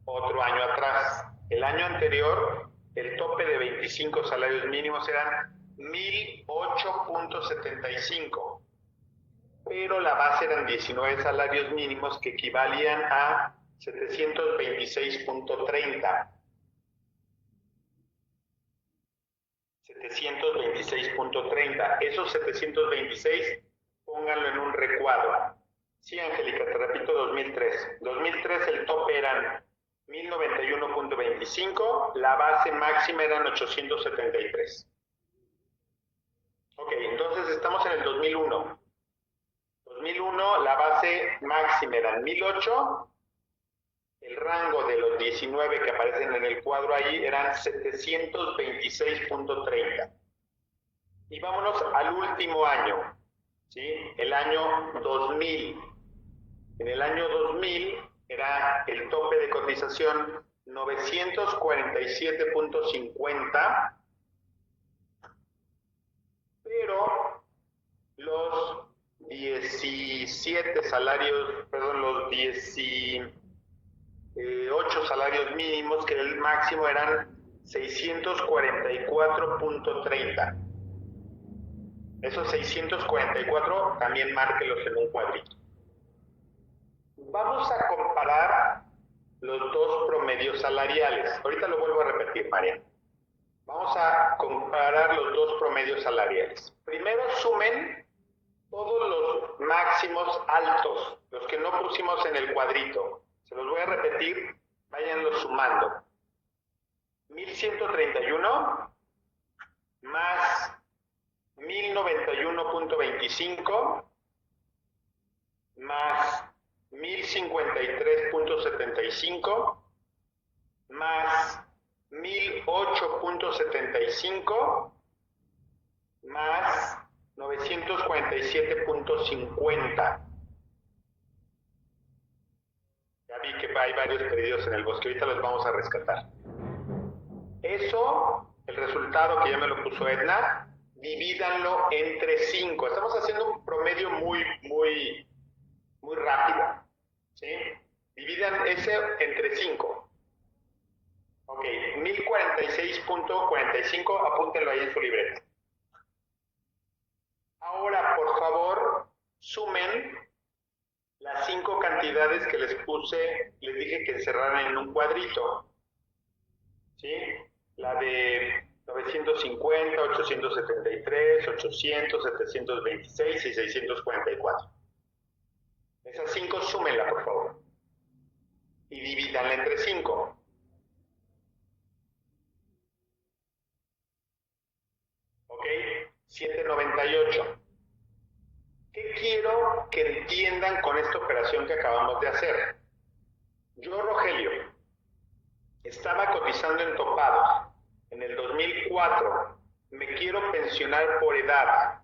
S1: otro año atrás. El año anterior, el tope de 25 salarios mínimos eran 1,008 1008.75, pero la base eran 19 salarios mínimos que equivalían a 726.30. 726.30. Esos 726, pónganlo en un recuadro. Sí, Angélica, te repito, 2003. 2003 el tope eran 1091.25, la base máxima eran 873. Ok, entonces estamos en el 2001. 2001 la base máxima eran 1008, el rango de los 19 que aparecen en el cuadro ahí eran 726.30. Y vámonos al último año, ¿sí? El año 2000. En el año 2000 era el tope de cotización 947.50, pero los 17 salarios, perdón, los 18 salarios mínimos, que el máximo eran 644.30. Esos 644 también márquelos en un cuadrito. Vamos a comparar los dos promedios salariales. Ahorita lo vuelvo a repetir, María. Vamos a comparar los dos promedios salariales. Primero sumen todos los máximos altos, los que no pusimos en el cuadrito. Se los voy a repetir, váyanlos sumando. 1131 más 1091.25 más 1053.75 más 1008.75 más 947.50. Ya vi que hay varios perdidos en el bosque, ahorita los vamos a rescatar. Eso, el resultado que ya me lo puso Edna, divídanlo entre 5. Estamos haciendo un promedio muy rápido, ¿sí? Dividan ese entre 5. Ok, 1046.45, apúntenlo ahí en su libreta. Ahora, por favor, sumen las 5 cantidades que les puse, les dije que encerraran en un cuadrito, ¿sí? La de 950, 873, 800, 726 y 644. Esas 5 súmenla, por favor. Y divídanla entre 5. ¿Ok? 798. ¿Qué quiero que entiendan con esta operación que acabamos de hacer? Yo, Rogelio, estaba cotizando en topados. En el 2004 me quiero pensionar por edad.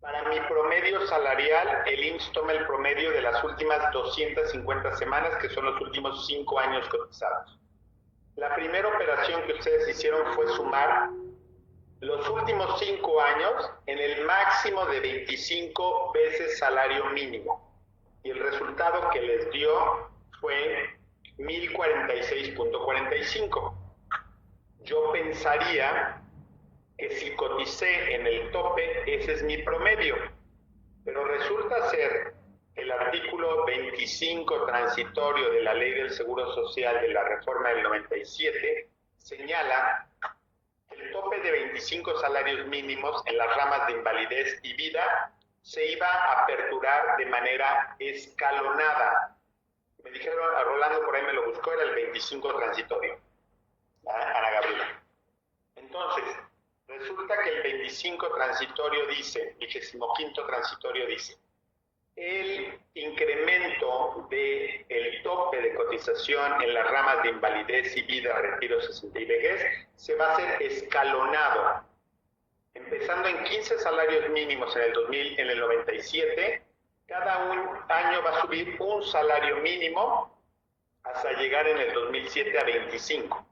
S1: Para mi promedio salarial, el IMSS toma el promedio de las últimas 250 semanas, que son los últimos 5 años cotizados. La primera operación que ustedes hicieron fue sumar los últimos 5 años en el máximo de 25 veces salario mínimo. Y el resultado que les dio fue 1046.45. Yo pensaría que si coticé en el tope, ese es mi promedio. Pero resulta ser que el artículo 25 transitorio de la Ley del Seguro Social de la Reforma del 97 señala que el tope de 25 salarios mínimos en las ramas de invalidez y vida se iba a aperturar de manera escalonada. Me dijeron, a Rolando por ahí me lo buscó, era el 25 transitorio. Ana Gabriela. Entonces, resulta que el 25 transitorio dice, 25 transitorio dice, el incremento del tope de cotización en las ramas de invalidez y vida, retiro, cesantía y vejez, se va a hacer escalonado. Empezando en 15 salarios mínimos en el 2000, en el 97, cada un año va a subir un salario mínimo hasta llegar en el 2007 a 25.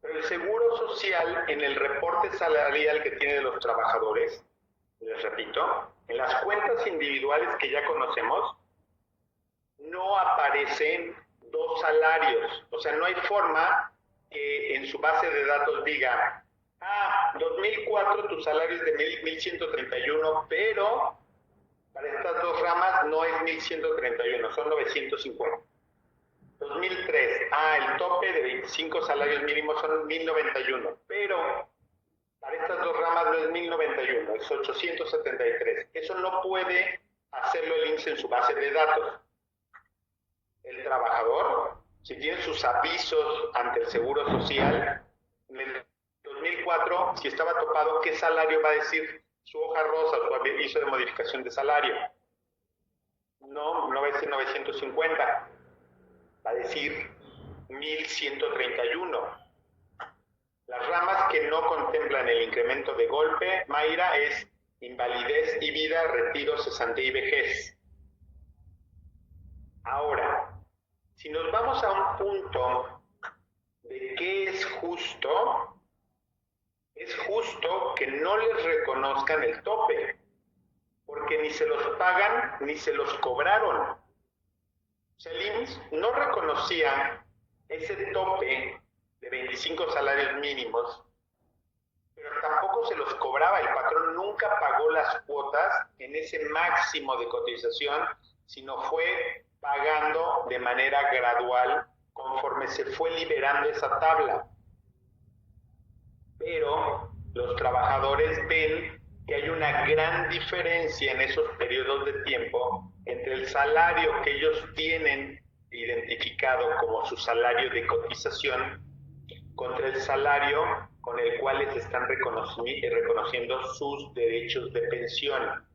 S1: Pero el Seguro Social, en el reporte salarial que tiene de los trabajadores, les repito, en las cuentas individuales que ya conocemos, no aparecen 2 salarios. O sea, no hay forma que en su base de datos diga, 2004 tu salario es de 1131, pero para estas dos ramas no es 1131, son 950. 2003, el tope de 25 salarios mínimos son 1091, pero para estas dos ramas no es 1091, es 873. Eso no puede hacerlo el IMSS en su base de datos. El trabajador, si tiene sus avisos ante el Seguro Social, en el 2004, si estaba topado, ¿qué salario va a decir su hoja rosa, su aviso de modificación de salario? No va a decir 950, va a decir 1131. Las ramas que no contemplan el incremento de golpe, Mayra, es invalidez y vida, retiro, cesantía y vejez. Ahora, si nos vamos a un punto de qué es justo que no les reconozcan el tope, porque ni se los pagan ni se los cobraron. O sea, el IMSS no reconocía ese tope de 25 salarios mínimos, pero tampoco se los cobraba. El patrón nunca pagó las cuotas en ese máximo de cotización, sino fue pagando de manera gradual conforme se fue liberando esa tabla. Pero los trabajadores ven que hay una gran diferencia en esos periodos de tiempo entre el salario que ellos tienen identificado como su salario de cotización contra el salario con el cual les están reconociendo sus derechos de pensión.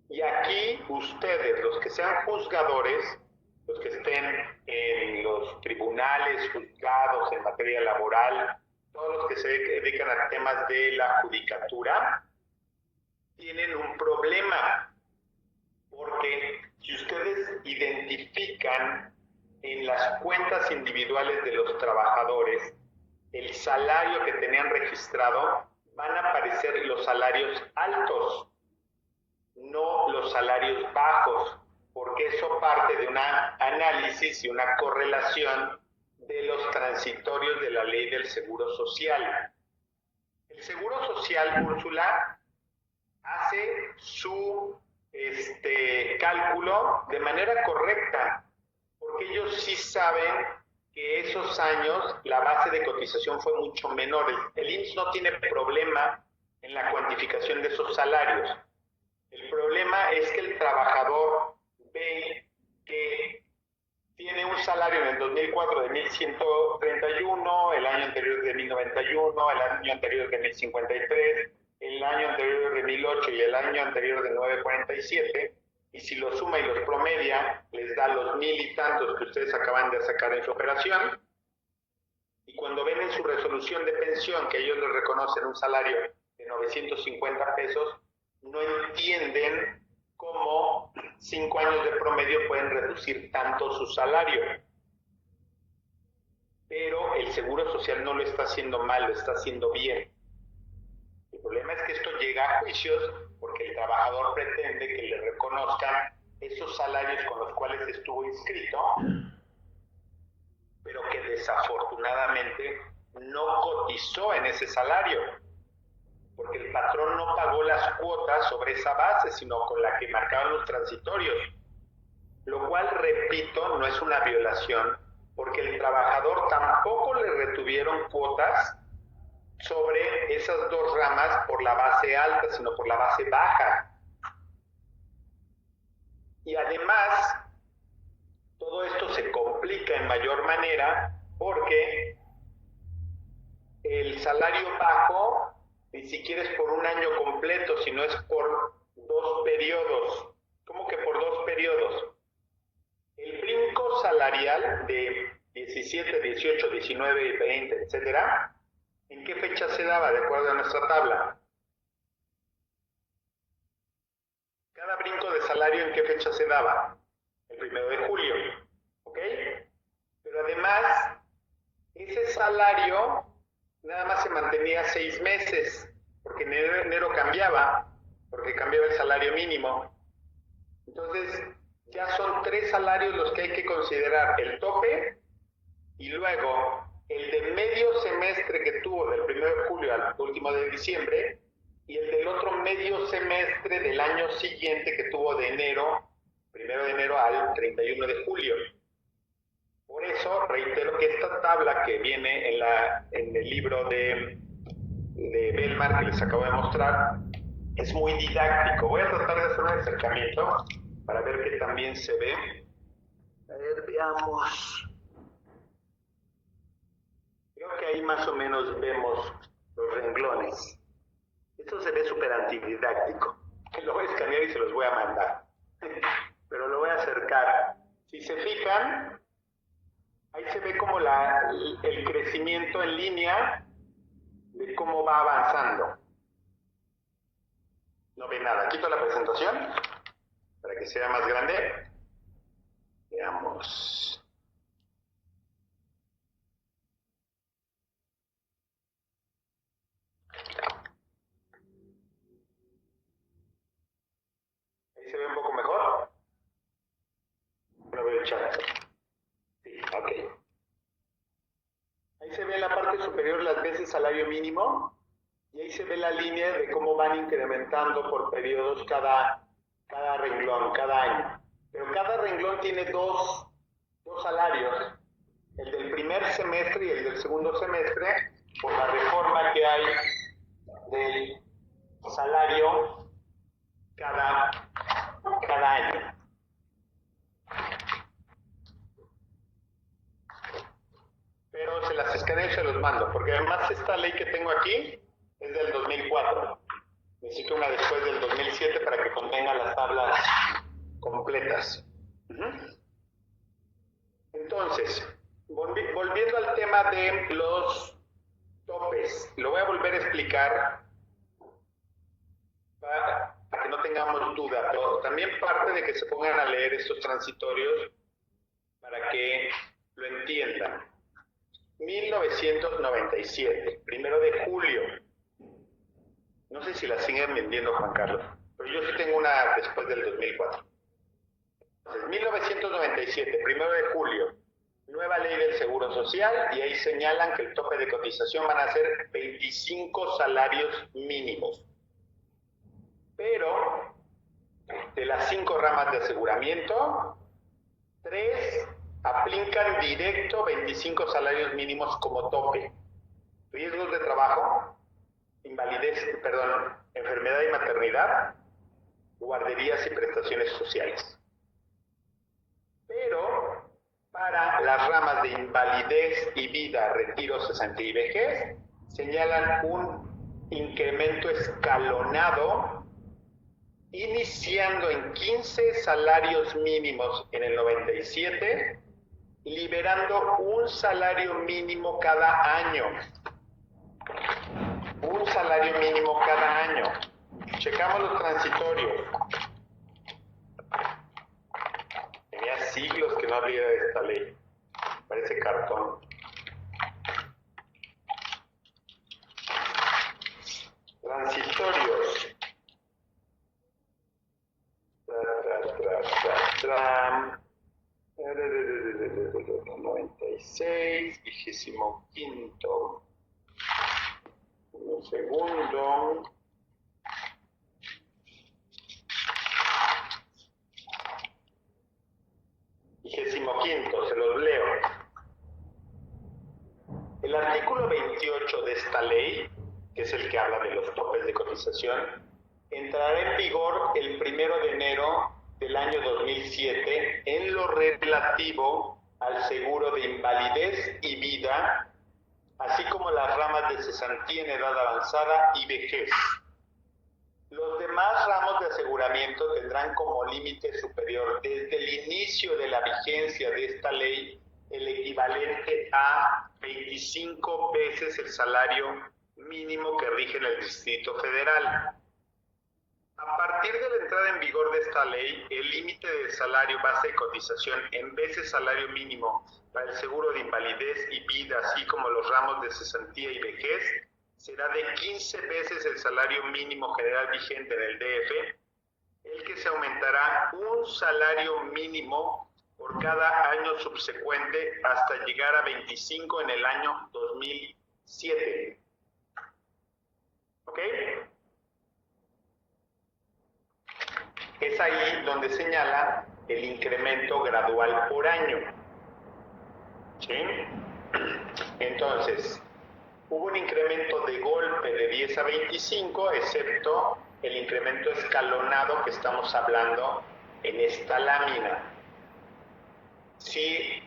S1: Y aquí ustedes, los que sean juzgadores, los que estén en los tribunales, juzgados en materia laboral, todos los que se dedican a temas de la judicatura, tienen un problema, porque si ustedes identifican en las cuentas individuales de los trabajadores el salario que tenían registrado, van a aparecer los salarios altos, no los salarios bajos, porque eso parte de un análisis y una correlación de los transitorios de la ley del Seguro Social. El Seguro Social, Úrsula, hace su cálculo de manera correcta, porque ellos sí saben que esos años la base de cotización fue mucho menor. El IMSS no tiene problema en la cuantificación de esos salarios. El problema es que el trabajador ve que tiene un salario en el 2004 de 1131, el año anterior de 1091, el año anterior de 1053, el año anterior de 1008 y el año anterior de 947, y si lo suma y los promedia, les da los 1000 y tantos que ustedes acaban de sacar en su operación, y cuando ven en su resolución de pensión que ellos les reconocen un salario de 950 pesos, no entienden cómo 5 años de promedio pueden reducir tanto su salario. Pero el Seguro Social no lo está haciendo mal, lo está haciendo bien. El problema es que esto llega a juicios porque el trabajador pretende que le reconozcan esos salarios con los cuales estuvo inscrito, pero que desafortunadamente no cotizó en ese salario, porque el patrón no pagó las cuotas sobre esa base, sino con la que marcaban los transitorios, lo cual, repito, no es una violación, porque el trabajador tampoco le retuvieron cuotas sobre esas dos ramas por la base alta, sino por la base baja. Y además, todo esto se complica en mayor manera porque el salario bajo ni siquiera es por un año completo, sino es por 2 periodos. ¿Cómo que por 2 periodos? El brinco salarial de 17, 18, 19, 20, etcétera, ¿en qué fecha se daba de acuerdo a nuestra tabla? Cada brinco de salario, ¿en qué fecha se daba? El 1 de julio, ¿ok? Pero además, ese salario nada más se mantenía 6 meses, porque en enero cambiaba, porque cambiaba el salario mínimo. Entonces, ya son 3 salarios los que hay que considerar: el tope y luego el de medio semestre que tuvo del 1 de julio al último de diciembre y el del otro medio semestre del año siguiente que tuvo de enero, 1 de enero al 31 de julio. Por eso reitero que esta tabla que viene en el libro de Bellmar que les acabo de mostrar es muy didáctico. Voy a tratar de hacer un acercamiento para ver que también se ve. A ver, veamos. Creo que ahí más o menos vemos los renglones. Esto se ve súper antididáctico. Lo voy a escanear y se los voy a mandar. Pero lo voy a acercar. Si se fijan, ahí se ve como el crecimiento en línea de cómo va avanzando. No ve nada. Quito la presentación para que sea más grande. Veamos. ¿Ahí se ve un poco mejor? No veo el chat. Sí, ok. Ahí se ve en la parte superior las veces salario mínimo y ahí se ve la línea de cómo van incrementando por periodos cada renglón, cada año. Pero cada renglón tiene dos salarios, el del primer semestre y el del segundo semestre, por la reforma que hay del salario cada año. Pero se las escaneo y se los mando, porque además esta ley que tengo aquí es del 2004. Necesito una después del 2007 para que contenga las tablas completas. Entonces, volviendo al tema de los topes, lo voy a volver a explicar para que no tengamos duda, pero también parte de que se pongan a leer estos transitorios para que lo entiendan. 1997, 1 de julio. No sé si la siguen vendiendo, Juan Carlos, pero yo sí tengo una después del 2004. Entonces, 1997, 1 de julio, nueva ley del Seguro Social, y ahí señalan que el tope de cotización van a ser 25 salarios mínimos. Pero, de las 5 ramas de aseguramiento, 3 aplican directo 25 salarios mínimos como tope. Riesgos de trabajo, enfermedad y maternidad, guarderías y prestaciones sociales. Pero para las ramas de invalidez y vida, retiro, cesantía y vejez, señalan un incremento escalonado iniciando en 15 salarios mínimos en el 97, liberando un salario mínimo cada año. Un salario mínimo cada año. Checamos los transitorios. Tenía siglos que no había esta ley. Parece cartón. Transitorios. 96, 25. Un segundo. Quinto, se los leo. El artículo 28 de esta ley, que es el que habla de los topes de cotización, entrará en vigor el 1 de enero del año 2007 en lo relativo al seguro de invalidez y vida, así como las ramas de cesantía en edad avanzada y vejez. Los demás ramos de aseguramiento tendrán como límite superior desde el inicio de la vigencia de esta ley el equivalente a 25 veces el salario mínimo que rige en el Distrito Federal. A partir de la entrada en vigor de esta ley, el límite de salario base de cotización en veces salario mínimo para el seguro de invalidez y vida, así como los ramos de cesantía y vejez, será de 15 veces el salario mínimo general vigente en el DF, el que se aumentará un salario mínimo por por cada año subsecuente hasta llegar a 25 en el año 2007. ¿Ok? Es ahí donde señala el incremento gradual por año. ¿Sí? Entonces, hubo un incremento de golpe de 10 a 25, excepto el incremento escalonado que estamos hablando en esta lámina. Sí.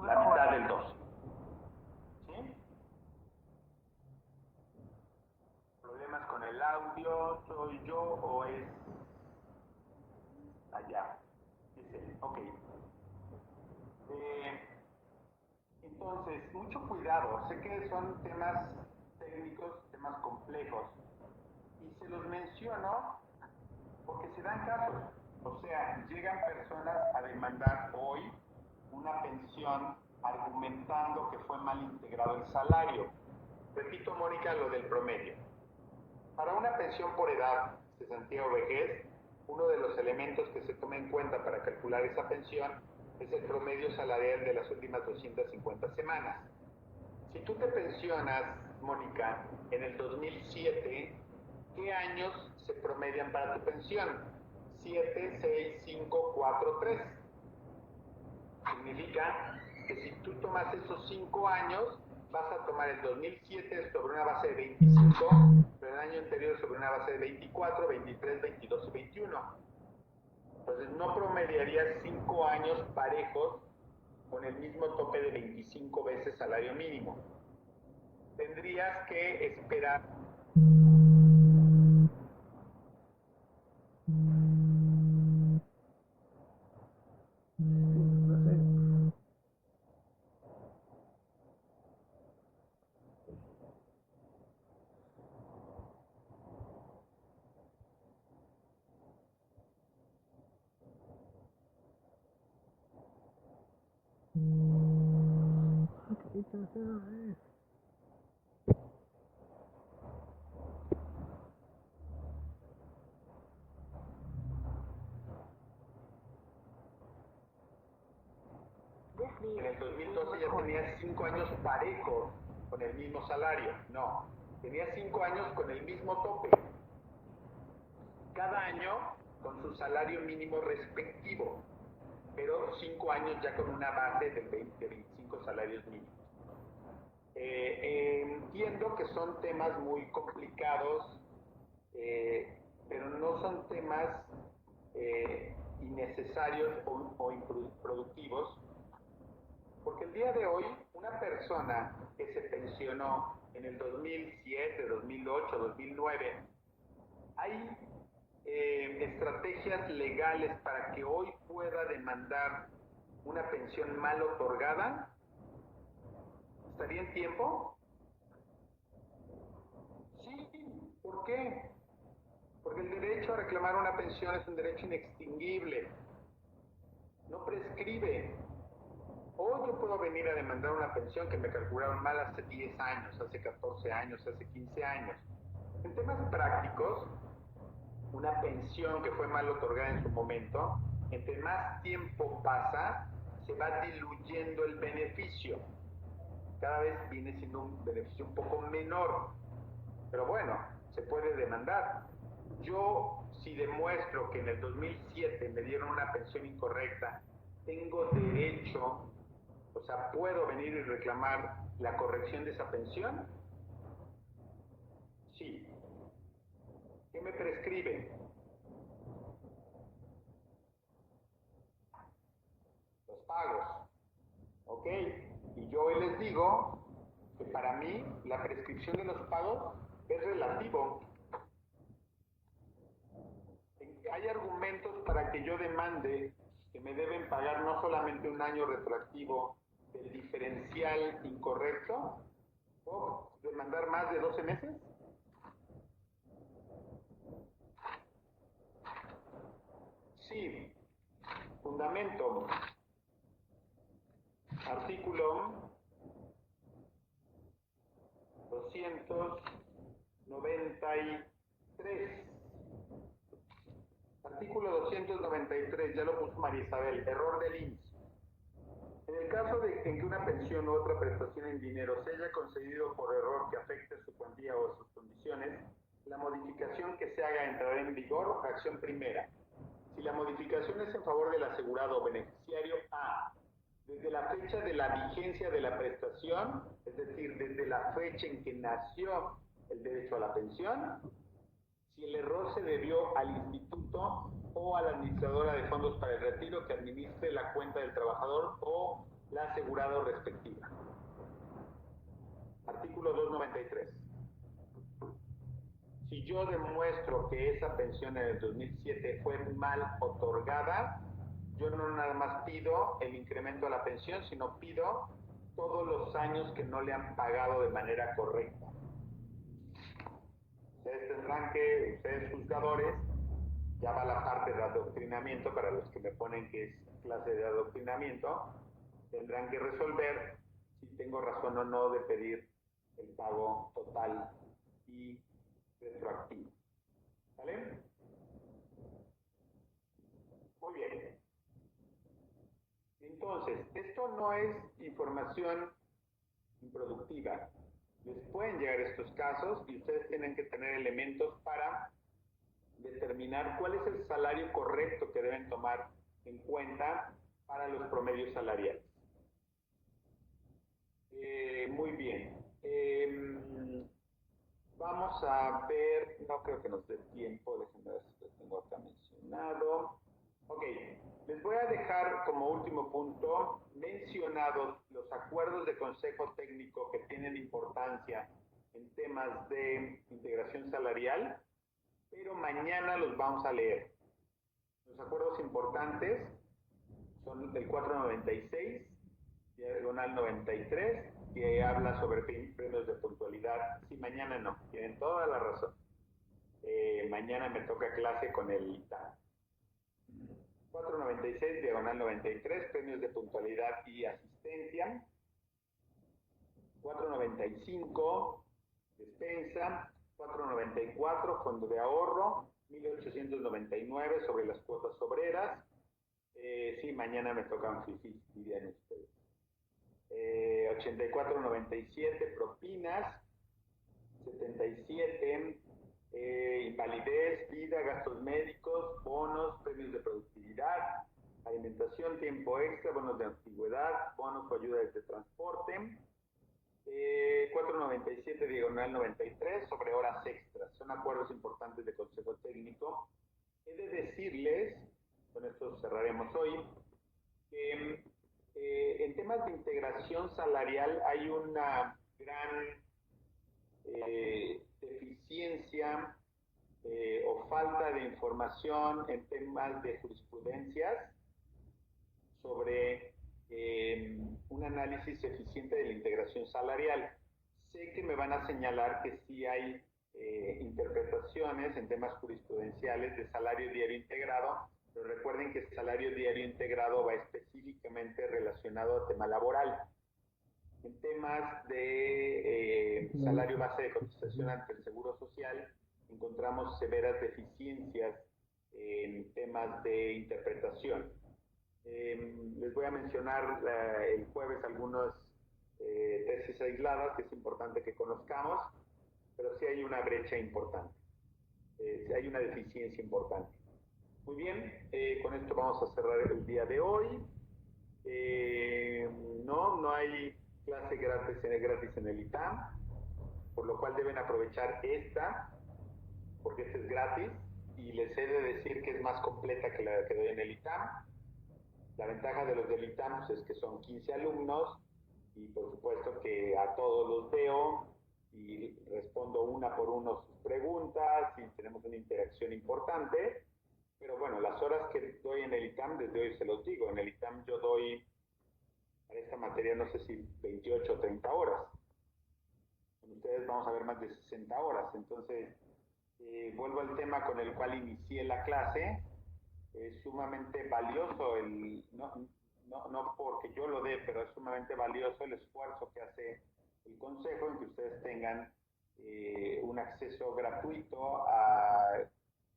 S1: La mitad del 2. ¿Sí? ¿Problemas con el audio? ¿Soy yo o es allá? Es él. Ok. Entonces, mucho cuidado. Sé que son temas técnicos, temas complejos. Y se los menciono porque se dan casos. O sea, llegan personas a demandar hoy una pensión argumentando que fue mal integrado el salario. Repito, Mónica, lo del promedio. Para una pensión por edad, cesantía o vejez, uno de los elementos que se toma en cuenta para calcular esa pensión es el promedio salarial de las últimas 250 semanas. Si tú te pensionas, Mónica, en el 2007, ¿qué años se promedian para tu pensión? 7, 6, 5, 4, 3. Significa que si tú tomas esos 5 años, vas a tomar el 2007 sobre una base de 25, pero el año anterior sobre una base de 24, 23, 22 y 21. Entonces no promediarías 5 años parejos con el mismo tope de 25 veces salario mínimo. Tendrías que esperar. En el 2012 ya tenías 5 años parejos con el mismo salario. No, tenías 5 años con el mismo tope. Cada año con su salario mínimo respectivo, pero 5 años ya con una base de 25 salarios mínimos. Entiendo que son temas muy complicados, pero no son temas innecesarios o improductivos, porque el día de hoy una persona que se pensionó en el 2007, 2008, 2009, hay estrategias legales para que hoy pueda demandar una pensión mal otorgada. ¿Estaría en tiempo? Sí. ¿Por qué? Porque el derecho a reclamar una pensión es un derecho inextinguible. No prescribe. Hoy yo puedo venir a demandar una pensión que me calcularon mal hace 10 años, hace 14 años, hace 15 años. En temas prácticos, una pensión que fue mal otorgada en su momento, entre más tiempo pasa, se va diluyendo el beneficio. Cada vez viene siendo un beneficio un poco menor. Pero bueno, se puede demandar. Yo, si demuestro que en el 2007 me dieron una pensión incorrecta, tengo derecho, o sea, puedo venir y reclamar la corrección de esa pensión. Sí. ¿Qué me prescribe? pagos. ¿Ok? Y yo hoy les digo que para mí la prescripción de los pagos es relativo. Hay argumentos para que yo demande que me deben pagar no solamente un año retroactivo del diferencial incorrecto, o demandar más de 12 meses. Sí, fundamento. Artículo 293. Artículo 293, ya lo puso María Isabel, error del IMSS. En el caso de que una pensión u otra prestación en dinero se haya concedido por error que afecte su cuantía o sus condiciones, la modificación que se haga entrará en vigor, fracción primera. Si la modificación es en favor del asegurado o beneficiario, A, desde la fecha de la vigencia de la prestación, es decir, desde la fecha en que nació el derecho a la pensión, si el error se debió al instituto o a la administradora de fondos para el retiro que administre la cuenta del trabajador o la asegurado respectiva. Artículo 293. Si yo demuestro que esa pensión en el 2007 fue mal otorgada, yo no nada más pido el incremento a la pensión, sino pido todos los años que no le han pagado de manera correcta. Ustedes tendrán que, ustedes juzgadores, ya va la parte de adoctrinamiento, para los que me ponen que es clase de adoctrinamiento, tendrán que resolver si tengo razón o no de pedir el pago total y retroactivo. ¿Vale? Muy bien. Entonces, esto no es información improductiva. Les pueden llegar estos casos y ustedes tienen que tener elementos para determinar cuál es el salario correcto que deben tomar en cuenta para los promedios salariales. Muy bien. Vamos a ver, no creo que nos dé tiempo, déjenme ver si lo tengo acá mencionado. Ok, les voy a dejar como último punto mencionados los acuerdos de consejo técnico que tienen importancia en temas de integración salarial, pero mañana los vamos a leer. Los acuerdos importantes son el 496, diagonal 93, que habla sobre premios de puntualidad. Sí, mañana no, tienen toda la razón. Mañana me toca clase con el ITA. 496, diagonal 93, premios de puntualidad y asistencia. 495, despensa. 494, fondo de ahorro. 1899, sobre las cuotas obreras. Sí, mañana me tocan fifís, dirían ustedes. 8497, propinas. 77, invalidez, vida, gastos médicos, bonos, premios de productividad, alimentación, tiempo extra, bonos de antigüedad, bonos o ayudas de transporte. 497, diagonal 93, sobre horas extras. Son acuerdos importantes de consejo técnico. He de decirles, con esto cerraremos hoy, que en temas de integración salarial hay una gran deficiencia o falta de información en temas de jurisprudencias sobre un análisis eficiente de la integración salarial. Sé que me van a señalar que sí hay interpretaciones en temas jurisprudenciales de salario diario integrado, pero recuerden que el salario diario integrado va específicamente relacionado a tema laboral. En temas de salario base de cotización ante el Seguro Social, encontramos severas deficiencias en temas de interpretación. Les voy a mencionar el jueves algunas tesis aisladas que es importante que conozcamos, pero sí hay una brecha importante, sí hay una deficiencia importante. Muy bien, con esto vamos a cerrar el día de hoy. No hay clase gratis en el ITAM, por lo cual deben aprovechar esta, porque esta es gratis, y les he de decir que es más completa que la que doy en el ITAM. La ventaja de los del ITAM pues, es que son 15 alumnos y por supuesto que a todos los veo y respondo una por uno sus preguntas y tenemos una interacción importante. Pero bueno, las horas que doy en el ITAM, desde hoy se los digo, en el ITAM yo doy para esta materia no sé si 28 o 30 horas. Con ustedes vamos a ver más de 60 horas. Entonces, vuelvo al tema con el cual inicié la clase. Es sumamente valioso no porque yo lo dé, pero es sumamente valioso el esfuerzo que hace el consejo en que ustedes tengan un acceso gratuito a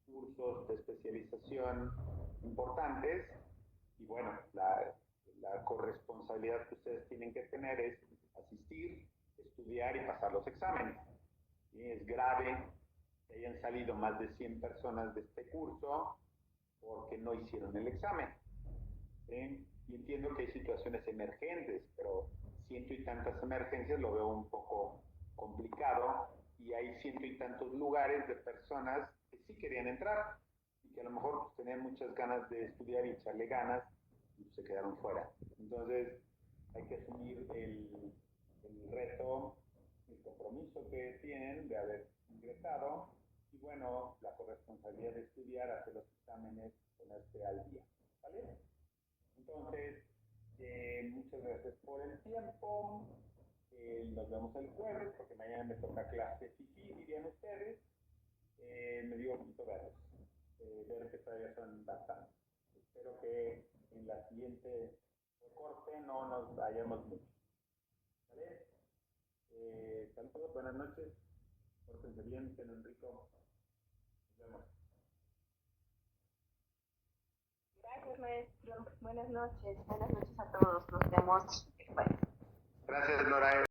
S1: cursos de especialización importantes y bueno, la corresponsabilidad que ustedes tienen que tener es asistir, estudiar y pasar los exámenes. ¿Sí? Es grave que hayan salido más de 100 personas de este curso porque no hicieron el examen. ¿Sí? Y entiendo que hay situaciones emergentes, pero ciento y tantas emergencias lo veo un poco complicado y hay ciento y tantos lugares de personas que sí querían entrar y que a lo mejor pues, tenían muchas ganas de estudiar y echarle ganas y se quedaron fuera. Entonces hay que asumir el reto, el compromiso que tienen de haber ingresado y bueno, la corresponsabilidad de estudiar, hacer los exámenes, ponerse al día. ¿Vale? Entonces, muchas gracias por el tiempo. Nos vemos el jueves, porque mañana me toca clase FIFI, dirían ustedes. Me dio gusto verlos. Ver que todavía son bastantes. Espero que en la siguiente corte no nos vayamos mucho. ¿Vale? Saludos, buenas noches. Pórtense bien, tengan rico. Nos vemos.
S2: Gracias, maestro. Buenas noches. Buenas noches a todos. Nos vemos después.
S1: Gracias, Nora.